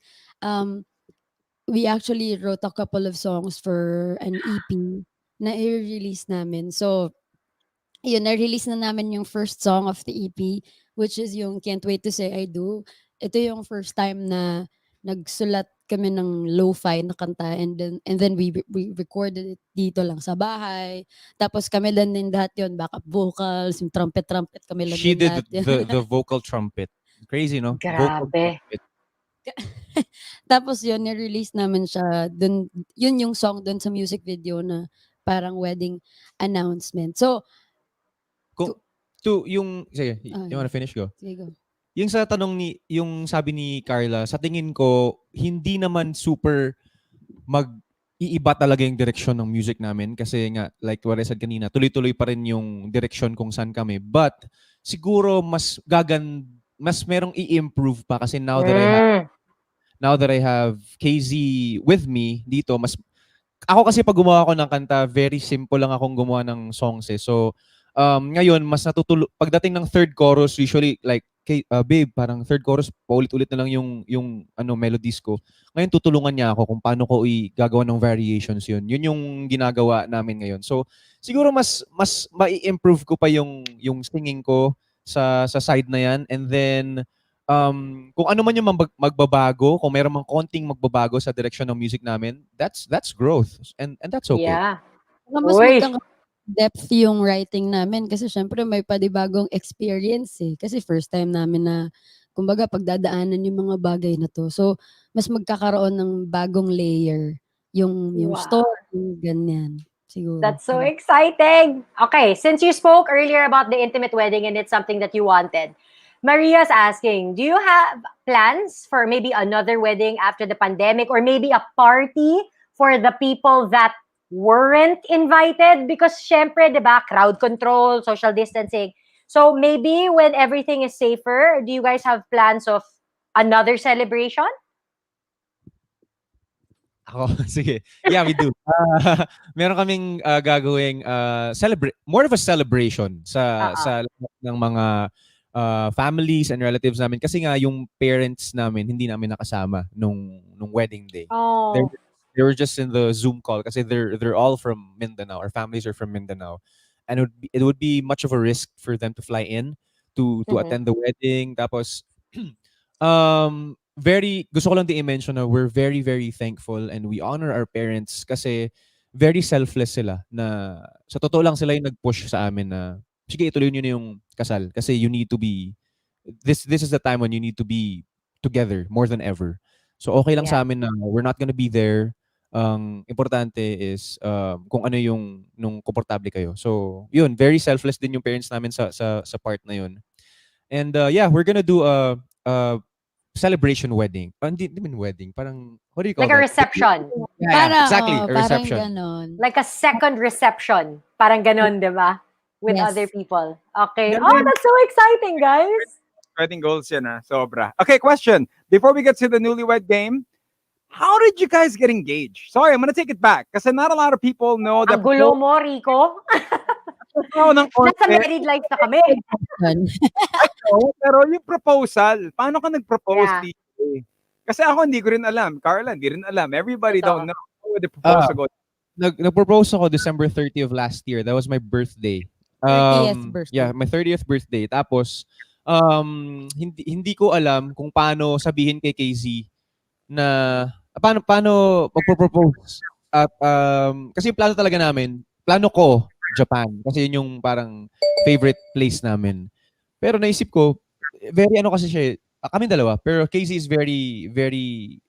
D: we actually wrote a couple of songs for an EP na i-release namin. So, yun, na-release na namin yung first song of the EP, which is yung Can't Wait to Say I Do. Ito yung first time na nagsulat kami ng lo-fi na kanta and then we recorded it dito lang sa bahay. Tapos kami lang din lahat yun, backup vocals, yung trumpet kami lang
C: She
D: din
C: did
D: lahat.
C: the vocal trumpet. Crazy, no? Vocal
B: Grabe.
C: trumpet.
D: Tapos yun, ni-release namin siya. Dun, yun yung song dun sa music video na parang wedding announcement. So,
C: Sige, you wanna finish? Go.
D: sige, go.
C: yung sa tanong yung sabi ni Carla, sa tingin ko, hindi naman super mag-iiba talaga yung direksyon ng music namin kasi nga, like what I said kanina, tuloy-tuloy pa rin yung direksyon kung saan kami. But, siguro mas merong i-improve pa kasi
B: Mm.
C: now that I have KZ with me dito, ako kasi pag gumawa ako ng kanta, very simple lang akong gumawa ng songs eh. So, ngayon, mas pagdating ng third chorus, usually, like, babe, parang third chorus, paulit-ulit na lang yung melodies ko. Ngayon, tutulungan niya ako kung paano ko gagawa ng variations yun. Yun yung ginagawa namin ngayon. So, siguro mas mai-improve ko pa yung singing ko sa side na yan. And then, kung ano man yung magbabago, kung meron mang konting magbabago sa direction ng music namin, that's growth and that's okay.
B: Yeah.
D: Saka mas
B: Uy.
D: depth yung writing namin kasi syempre may panibagong experience eh. Kasi first time namin na kumbaga pagdadaanan yung mga bagay na to. So, mas magkakaroon ng bagong layer yung
B: Wow.
D: story, ganyan. Siguro.
B: That's so exciting. Okay, since you spoke earlier about the intimate wedding and it's something that you wanted, Maria's asking, do you have plans for maybe another wedding after the pandemic or maybe a party for the people that weren't invited? Because syempre, di ba, crowd control, social distancing. So maybe when everything is safer, do you guys have plans of another celebration?
C: Ako, sige. Yeah, we do. Meron kaming gagawing more of a celebration sa lahat ng mga families and relatives namin kasi nga yung parents namin hindi namin nakasama nung wedding day.
B: Oh.
C: They were just in the Zoom call kasi they're all from Mindanao. Our families are from Mindanao. And it would be much of a risk for them to fly in to attend the wedding. Tapos gusto ko lang din i-mention na we're very, very thankful and we honor our parents kasi very selfless sila na sa totoo lang sila yung nag-push sa amin na sige, ituloy nyo na yung kasal kasi you need to be, this is the time when you need to be together more than ever. So okay lang sa amin na we're not gonna be there. Ang importante is kung ano yung nung komportable kayo. So yun, very selfless din yung parents namin sa part na yun. And yeah, we're gonna do a celebration wedding. Hindi naman wedding. Parang, what do you call
B: Like a
C: that?
B: reception.
C: Yeah, exactly. A
D: parang
C: reception.
D: ganon.
B: Like a second reception. Parang ganon, di ba? With
D: Yes.
B: other people. Okay.
A: Ganon.
B: Oh, that's so exciting, guys.
A: Wedding goals yan sobra. Okay, question. Before we get to the newlywed game, how did you guys get engaged? Sorry, I'm gonna take it back kasi not a lot of people know that.
B: Ang gulo mo, Rico. Nasa married life na kami.
A: Pero yung proposal, paano ka nag-propose?
B: Yeah.
A: Kasi ako hindi ko rin alam. Carla, hindi rin alam. Everybody don't know. How would the proposal go?
C: Nag-propose ako December 30 of last year. That was my birthday.
D: 30th birthday.
C: Yeah, my 30th birthday. Tapos, hindi ko alam kung paano sabihin kay KZ na paano magpo-propose. At kasi yung plano ko Japan kasi yun yung parang favorite place namin. Pero naisip ko very kasi siya kami dalawa pero Casey is very very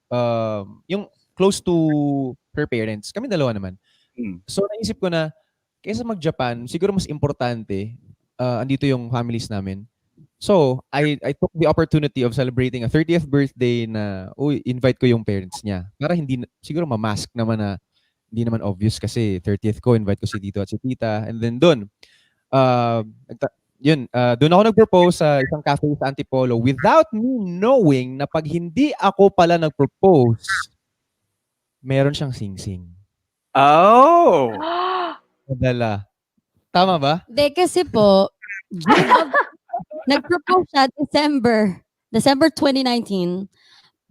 C: yung close to her parents. Kami dalawa naman. So naisip ko na kaysa mag-Japan, siguro mas importante andito yung families namin. So, I took the opportunity of celebrating a 30th birthday na invite ko yung parents niya. Para hindi siguro ma-mask naman na hindi naman obvious kasi 30th ko, invite ko si tito at si tita. And then doon, doon ako nag-propose sa isang cafe sa Antipolo without me knowing na pag hindi ako pala nag-propose, meron siyang sing-sing.
A: Oh!
C: Madala. Tama ba?
D: Hindi, kasi po, nag-propose siya December 2019,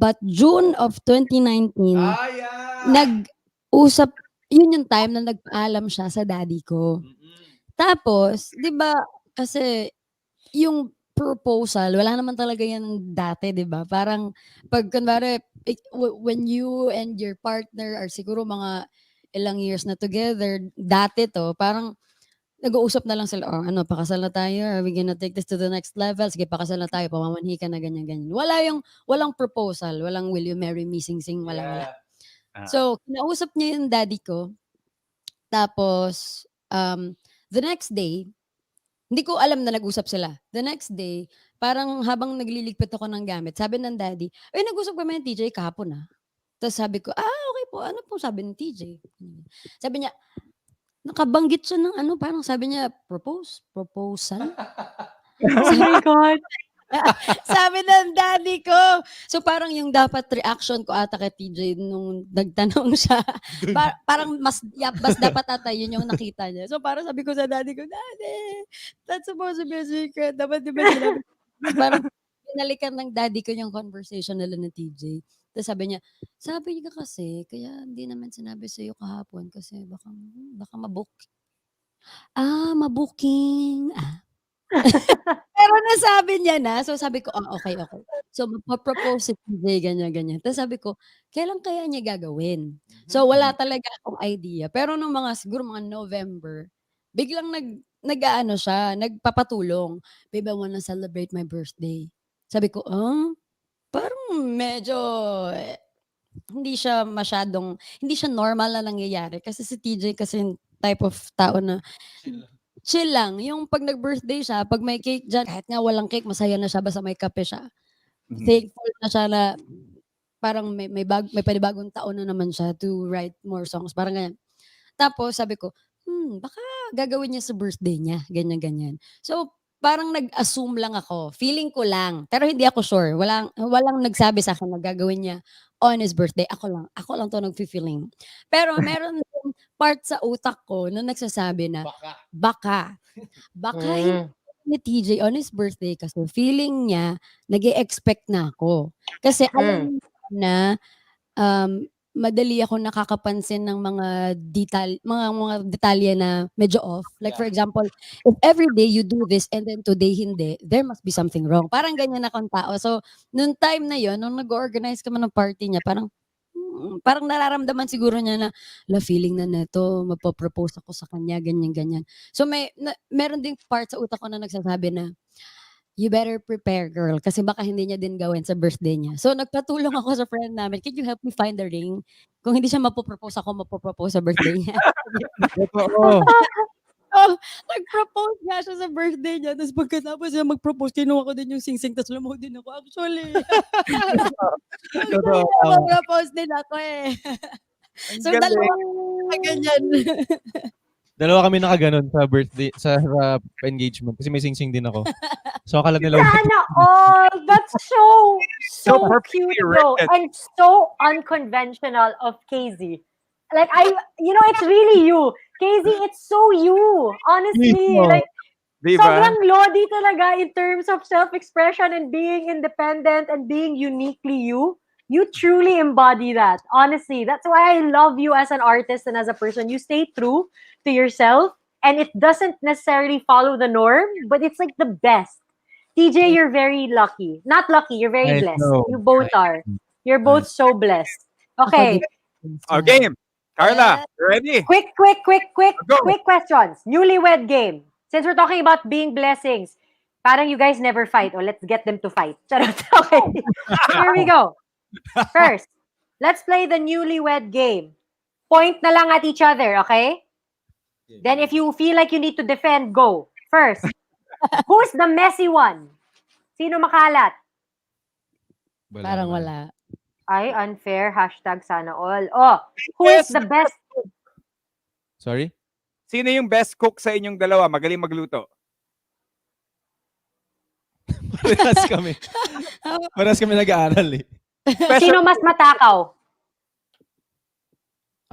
D: but June of 2019, nag-usap, yun yung time na nagpaalam siya sa daddy ko. Tapos, di ba, kasi yung proposal, wala naman talaga yan dati, di ba? Parang, pag kunwari, when you and your partner are siguro mga ilang years na together, dati to, parang, nag-uusap na lang sila, pakasal na tayo, are we gonna take this to the next level? Sige, pakasal na tayo, pamamanhikan na ganyan-ganyan. Walang proposal, walang will you marry me, sing-sing, wala. So, kinausap niya yung daddy ko. Tapos, the next day, Hindi ko alam na nag-usap sila. The next day, parang habang nagliligpit ako ng gamit, sabi ng daddy, "Ay, nag-usap kami ng TJ kahapon, ah." Tapos sabi ko, okey po. Ano pong sabi ng TJ?" Sabi niya, nakabanggit siya ng ano, parang sabi niya, proposal?
B: Oh my God.
D: Sabi ng daddy ko. So, parang yung dapat reaction ko ata kay TJ nung nagtanong siya, parang mas dapat ata yun yung nakita niya. So, parang sabi ko sa daddy ko, "Daddy, that's supposed to be a secret. Dapat di ba sinabi?" Parang binalikan ng daddy ko yung conversation nila ni TJ. Tapos sabi niya kasi, kaya hindi naman sinabi sa'yo kahapon kasi baka ma-booking. Pero nasabi niya na. So sabi ko, okey, okey. So magpo-propose si TJ ganyan, ganyan. Tapos sabi ko, kailan kaya niya gagawin? So wala talaga akong idea. Pero nung siguro mga November, biglang nag-aano siya, nagpapatulong, "Babe, I wanna celebrate my birthday." Sabi ko, parang medyo hindi siya normal na nangyayari. Kasi si TJ kasi yung type of tao na chill lang. Yung 'pag nag-birthday siya, 'pag may cake diyan, kahit nga walang cake masaya na siya basta may kape siya. Thankful na siya na parang may panibagong taon na naman siya to write more songs, parang ganyan. Tapos sabi ko, baka gagawin niya sa birthday niya, ganyan, ganyan. So, parang nag-assume lang ako, feeling ko lang, pero hindi ako sure. Walang nagsabi sa'kin na gagawin niya on his birthday, ako lang 'to nagfi-feeling. Pero meron ding part sa utak ko na nagsasabi na baka, baka hindi
B: Hmm.
D: ni TJ on his birthday kasi feeling niya nag-e-expect na ako. Kasi
B: Hmm.
D: alam niya na madali ako nakakapansin ng mga detalye na medyo off. Like for example, if every day you do this and then today hindi, there must be something wrong. Parang ganyan akong tao. So, nung time na yon, nung nag-organize kami ng party niya, parang nararamdaman siguro niya na, feeling na neto, magpo-propose ako sa kanya, ganyan, ganyan. So, meron ding part sa utak ko na nagsasabi na, "You better prepare, girl, kasi baka hindi niya din gawin sa birthday niya." So, nagpatulong ako sa friend namin, "Can you help me find the ring?" Kung hindi siya ako magpo-propose sa birthday niya.
C: Totoo.
D: Oh, nag-propose nga siya sa birthday niya, tapos pagkatapos niya mag-propose, kinuha ko din yung singsing, tapos lumuhod din ako actually.
C: Totoo,
D: Actually,
C: tama.
D: magpo-propose din ako, eh.
A: Ang
D: So,
A: galing.
D: dalawang ganyan.
C: Dalawa kami nakagano'n sa birthday sa engagement kasi may singsing din ako. So akala nila
B: Sana all. That's so
A: So
B: cute
A: perfectly
B: though,
A: written.
B: and so unconventional of KZ. Like it's really you, KZ. It's so you. Honestly,
C: mismo.
B: like
A: Di ba?
B: sobrang lodi talaga in terms of self-expression and being independent and being uniquely you. You truly embody that. Honestly, that's why I love you as an artist and as a person. You stay true to yourself, and it doesn't necessarily follow the norm, but it's like the best. TJ, you're very lucky. Not lucky, you're very
C: I
B: blessed.
C: know.
B: You both are. You're
C: I
B: both so blessed.
D: Ako
B: Okay,
D: din.
A: Game. Carla, you ready?
B: quick
A: Go.
B: questions. Newlywed game. Since we're talking about being blessings, parang you guys never fight. Oh, let's get them to fight. Charot. Okay. Here we go. First, let's play the newlywed game. Point na lang at each other, okay? Then if you feel like you need to defend, go. First, who's the messy one? Sino makalat?
D: Parang wala.
B: Ay, unfair. Hashtag sana all. Oh, who is
A: Yes.
B: the best?
C: Sorry?
A: Sino yung best cook sa inyong dalawa? Magaling magluto.
C: Parehas kami. Parehas kami nag-aaral eh.
B: Sino mas matakaw?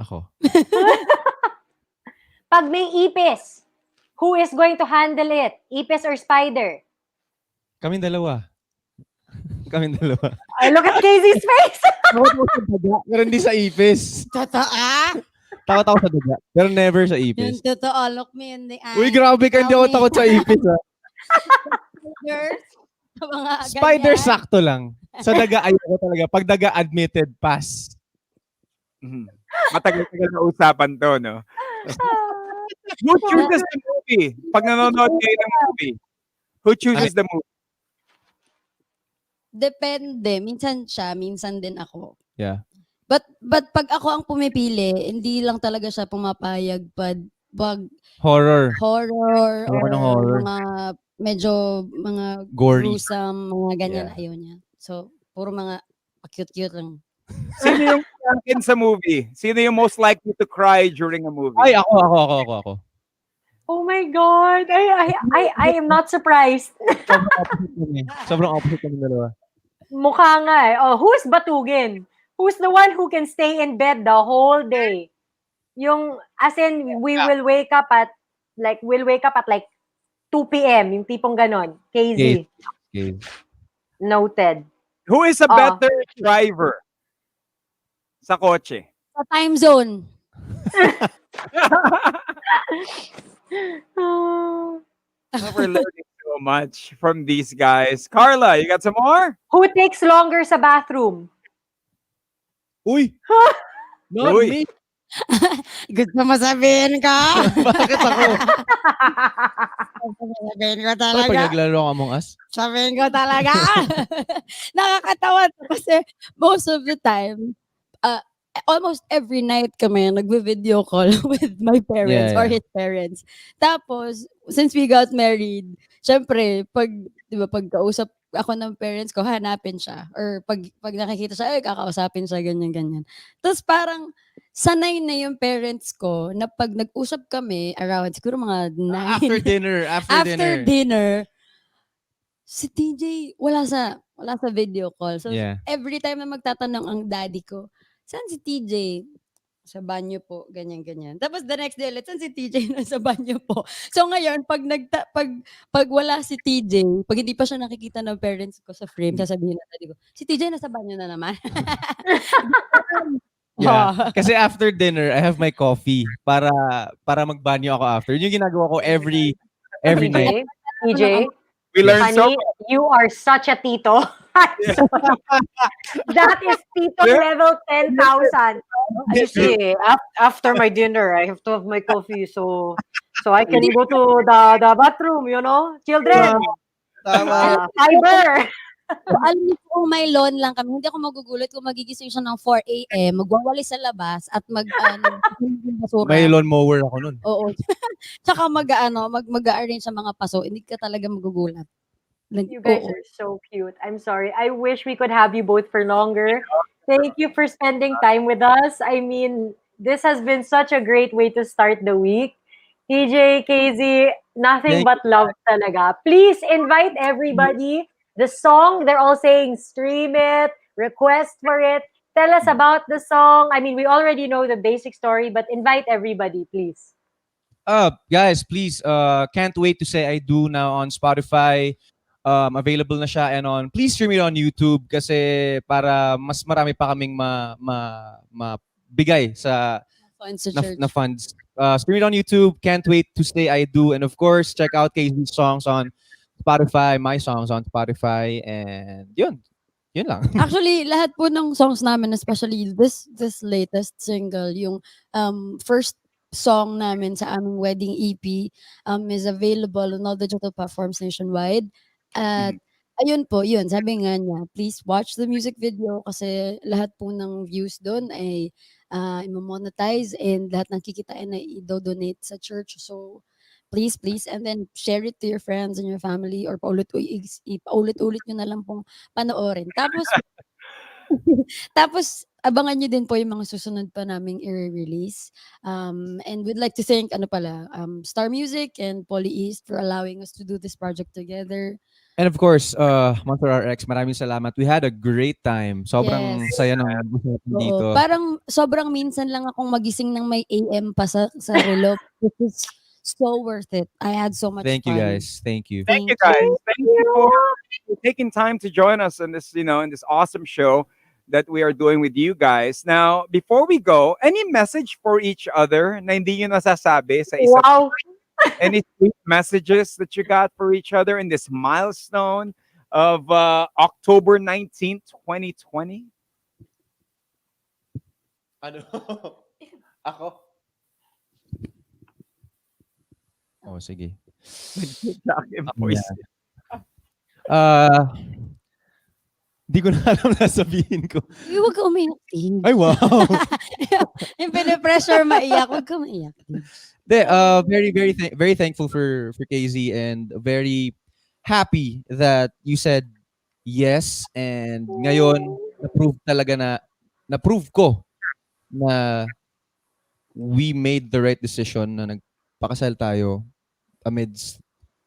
C: Ako.
B: Pag may ipis, who is going to handle it? Ipis or spider?
C: Kaming dalawa. Kaming dalawa.
B: I look at Casey's face.
C: Takot ako sa daga, pero hindi sa ipis.
D: Totoo?
C: Takot ako sa daga, pero never sa
D: Yung
C: ipis.
D: totoo, look me in the eye.
C: Uy, grabe ka, hindi ako takot sa ipis. Ha?
D: Spiders, mga
C: Spider
D: ganyan.
C: sakto lang. Sa daga, ayoko talaga. Pag daga admitted, pass.
A: Mhm. Matagal-tagal na usapan to, no? Who chooses the movie? Pag nanonood kayo ng movie, who chooses the movie?
D: Depende. Minsan siya, minsan din ako.
C: Yeah.
D: But pag ako ang pumipili, hindi lang talaga siya pumapayag pag
C: Horror.
D: horror
C: Ayoko
D: or
C: ng horror.
D: mga medyo mga
C: Gory.
D: gruesome, mga ganyan,
C: Yeah.
D: ayaw niya. So, puro mga pa-cute-cute lang.
A: Sino yung akin sa movie? Sino yung most likely to cry during a movie?
C: Ay, ako.
B: Oh my God. I am not surprised.
C: Sobrang opposite kami dalawa.
B: Mukha nga eh. Oh, who's batugin? Who's the one who can stay in bed the whole day? Yung, as in, we'll wake up at like 2 p.m. Yung tipong ganon. KZ.
C: Okay.
B: Noted.
A: Who is a
B: Oh.
A: better driver sa kotse?
D: Sa time zone.
A: We're learning so much from these guys. Karla, you got some more?
B: Who takes longer sa bathroom?
C: Uy! Not
A: Uy.
C: me!
D: Gusto mo sabihin ko?
C: Bakit ako?
D: Sabihin ko
C: Pag
D: talaga.
C: naglaro ang Among Us?
D: Sabihin ko talaga. Nakakatawa to kasi most of the time, almost every night kami nagve-video call with my parents
C: Yeah.
D: or his parents. Tapos, since we got married, syempre, di ba, pag kausap ako ng parents ko, hanapin siya. Or pag nakikita siya, ay, kakausapin siya, ganyan. Tapos parang, sanay na yung parents ko na pag nag-usap kami around, siguro mga 9.
C: After dinner.
D: After dinner, si TJ, wala sa video call. So,
C: Yeah.
D: every time na magtatanong ang daddy ko, saan si TJ? Sa banyo po, ganyan. Tapos the next day ulit, saan si TJ? Nasa banyo po. So ngayon, pag wala si TJ, pag hindi pa siya nakikita ng parents ko sa frame, sasabihin na daddy ko, si TJ nasa banyo na naman.
C: Yeah. Kasi after dinner, I have my coffee para magbanyo ako after. Yun yung ginagawa ko every night.
B: TJ,
A: We learned so
B: honey, you are such a tito. That is tito level 10,000.
E: You see, after my dinner, I have to have my coffee, so I can go to the bathroom, you know, children. Fiber.
D: So, alam niyo po, kung may loan lang kami, hindi ako magugulat kung magigising siya ng 4 a.m., magwawalis sa labas at basura.
C: May lawnmower ako nun.
D: Oo. Tsaka mag-arrange sa mga paso, hindi ka talaga magugulat.
B: You guys are so cute. I'm sorry. I wish we could have you both for longer. Thank you for spending time with us. I mean, this has been such a great way to start the week. TJ, KZ, nothing but love talaga. Please invite everybody. The song, they're all saying stream it, request for it. Tell us about the song. I mean, we already know the basic story, but invite everybody, please.
C: Guys, please, can't wait to say I do now on Spotify. Available na siya and on, please stream it on YouTube kasi para mas marami pa kaming mabigay sa na funds. Stream it on YouTube. Can't wait to say I do. And of course, check out KZ's songs on Spotify, my songs on Spotify, and yun lang.
D: Actually, lahat po ng songs namin, especially this latest single, yung first song namin sa aming wedding EP is available on all digital platforms nationwide. At ayun po, sabi nga niya, please watch the music video kasi lahat po ng views doon ay i-monetize and lahat ng kikitain ay i-donate sa church. So, please, and then share it to your friends and your family or paulit-ulit nyo na lang pong panoorin. Tapos, abangan nyo din po yung mga susunod pa naming i-release. And we'd like to thank, Star Music and Poly East for allowing us to do this project together.
C: And of course, Monster RX, maraming salamat. We had a great time. Sobrang saya ng dito.
D: Parang sobrang minsan lang akong magising ng may AM pa sa relo. This is so worth it. I had so much fun.
C: Thank you guys. Thank you.
A: Thank you guys. Thank you for taking time to join us in this, in this awesome show that we are doing with you guys. Now, before we go, any message for each other na hindi nyo nasasabi sa isa't
B: Wow.
A: Any sweet messages that you got for each other in this milestone of October 19th, 2020?
C: Ano? Ako? Oh, sige. Di ko na alam na sabihin ko.
D: Huwag ka umiyak.
C: Ay, wow!
D: Yung pinipressure maiyak, huwag ka maiyak.
C: Very thankful for KZ, and very happy that you said yes, and ngayon na-prove ko na we made the right decision na nagpakasal tayo amidst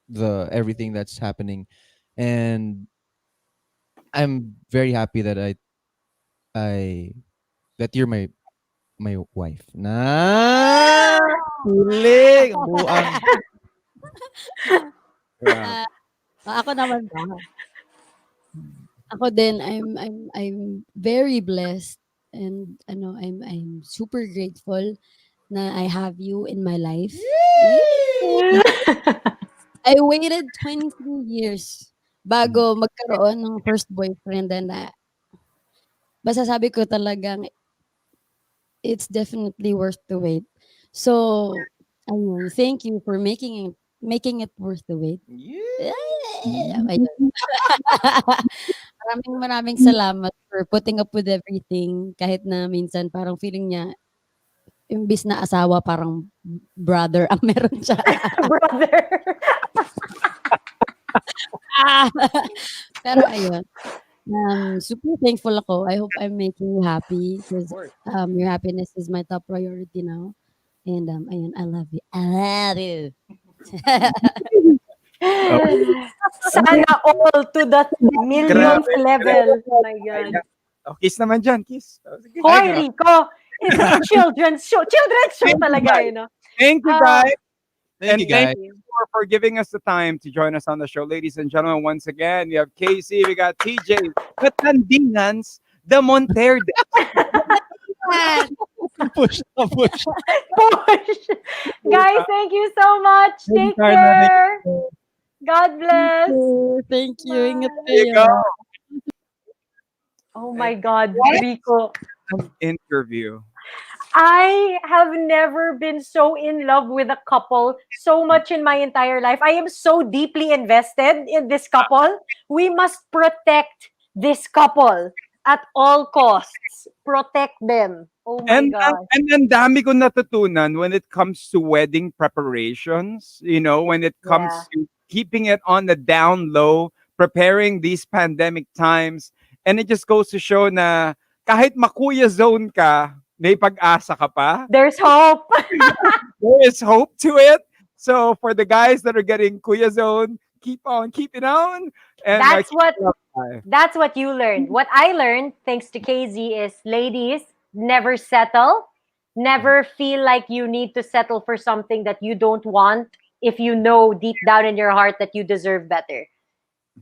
C: the everything that's happening. And I'm very happy that I that you're my wife. Na Hiling ang buang.
A: Yeah.
D: Ako naman ba? Ako din, I'm very blessed, and I'm super grateful na I have you in my life. I waited 23 years bago magkaroon ng first boyfriend, and masasabi ko talagang it's definitely worth the wait. So, ayun, thank you for making it worth the wait. Ayun. Maraming salamat for putting up with everything, kahit na minsan parang feeling niya imbis na asawa parang brother ang meron siya.
B: Brother.
D: Pero ayun, super thankful ako. I hope I'm making you happy, because your happiness is my top priority now. And ayun, I love you. I love you.
B: Sana all to the millionth
A: Grabe.
B: level. Oh my God.
A: Oh, kiss naman dyan, kiss. Oh, sige.
B: Hoy, Rico! It's a children's show. Children's show talaga, you know?
A: Thank you,
B: Ah,
A: guys.
C: Thank you,
A: Thank
C: guys.
A: you for giving us the time to join us on the show. Ladies and gentlemen, once again, we have Casey, we got TJ, the Tandingans, the Monterde.
C: Push.
B: push. Guys, thank you so much.
C: Thank you,
B: Take
C: Karla. Thank
B: care. God bless.
D: Thank you. Ingat
A: There you
D: kayo.
A: go.
B: Oh my God, Rico.
A: An interview.
B: I have never been so in love with a couple so much in my entire life. I am so deeply invested in this couple. We must protect this couple at all costs. Protect them. Oh my God.
A: And ang dami ko natutunan when it comes to wedding preparations, when it comes
B: Yeah.
A: to keeping it on the down low, preparing these pandemic times. And it just goes to show na kahit makuya zone ka, may pag-asa ka pa.
B: There's hope.
A: There is hope to it. So for the guys that are getting kuya zone, keep on keeping on. And
B: That's what
A: keep on.
B: That's what you learned. What I learned, thanks to KZ, is ladies, never settle. Never feel like you need to settle for something that you don't want if you know deep down in your heart that you deserve better.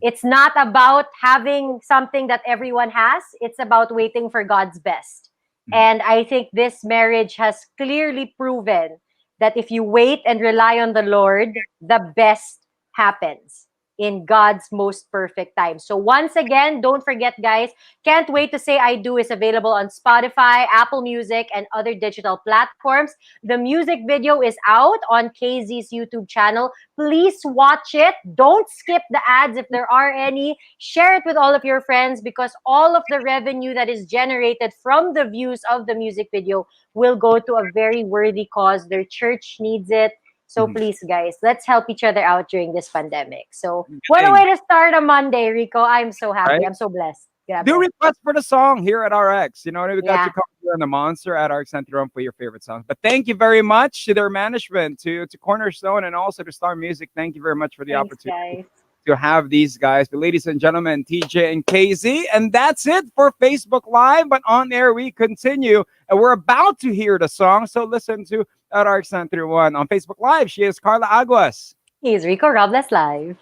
B: It's not about having something that everyone has. It's about waiting for God's best. And I think this marriage has clearly proven that if you wait and rely on the Lord, the best happens in God's most perfect time. So once again, don't forget, guys, Can't Wait to Say I Do is available on Spotify, Apple Music, and other digital platforms. The music video is out on KZ's YouTube channel. Please watch it. Don't skip the ads if there are any. Share it with all of your friends, because all of the revenue that is generated from the views of the music video will go to a very worthy cause. Their church needs it. So please, guys, let's help each other out during this pandemic. So what a way to start a Monday, Rico. I'm so happy.
A: Right?
B: I'm so blessed. Grabe.
A: Do requests for the song here at RX. We got
B: Yeah.
A: you covered here on the Monster at RX931 for your favorite songs. But thank you very much to their management, to Cornerstone, and also to Star Music. Thank you very much for the
B: Thanks,
A: opportunity
B: guys.
A: to have these guys. But ladies and gentlemen, TJ and KZ. And that's it for Facebook Live. But on air, we continue. And we're about to hear the song. So listen to at RX931 on Facebook Live. She is Karla Aguas.
B: He's Rico Robles Live.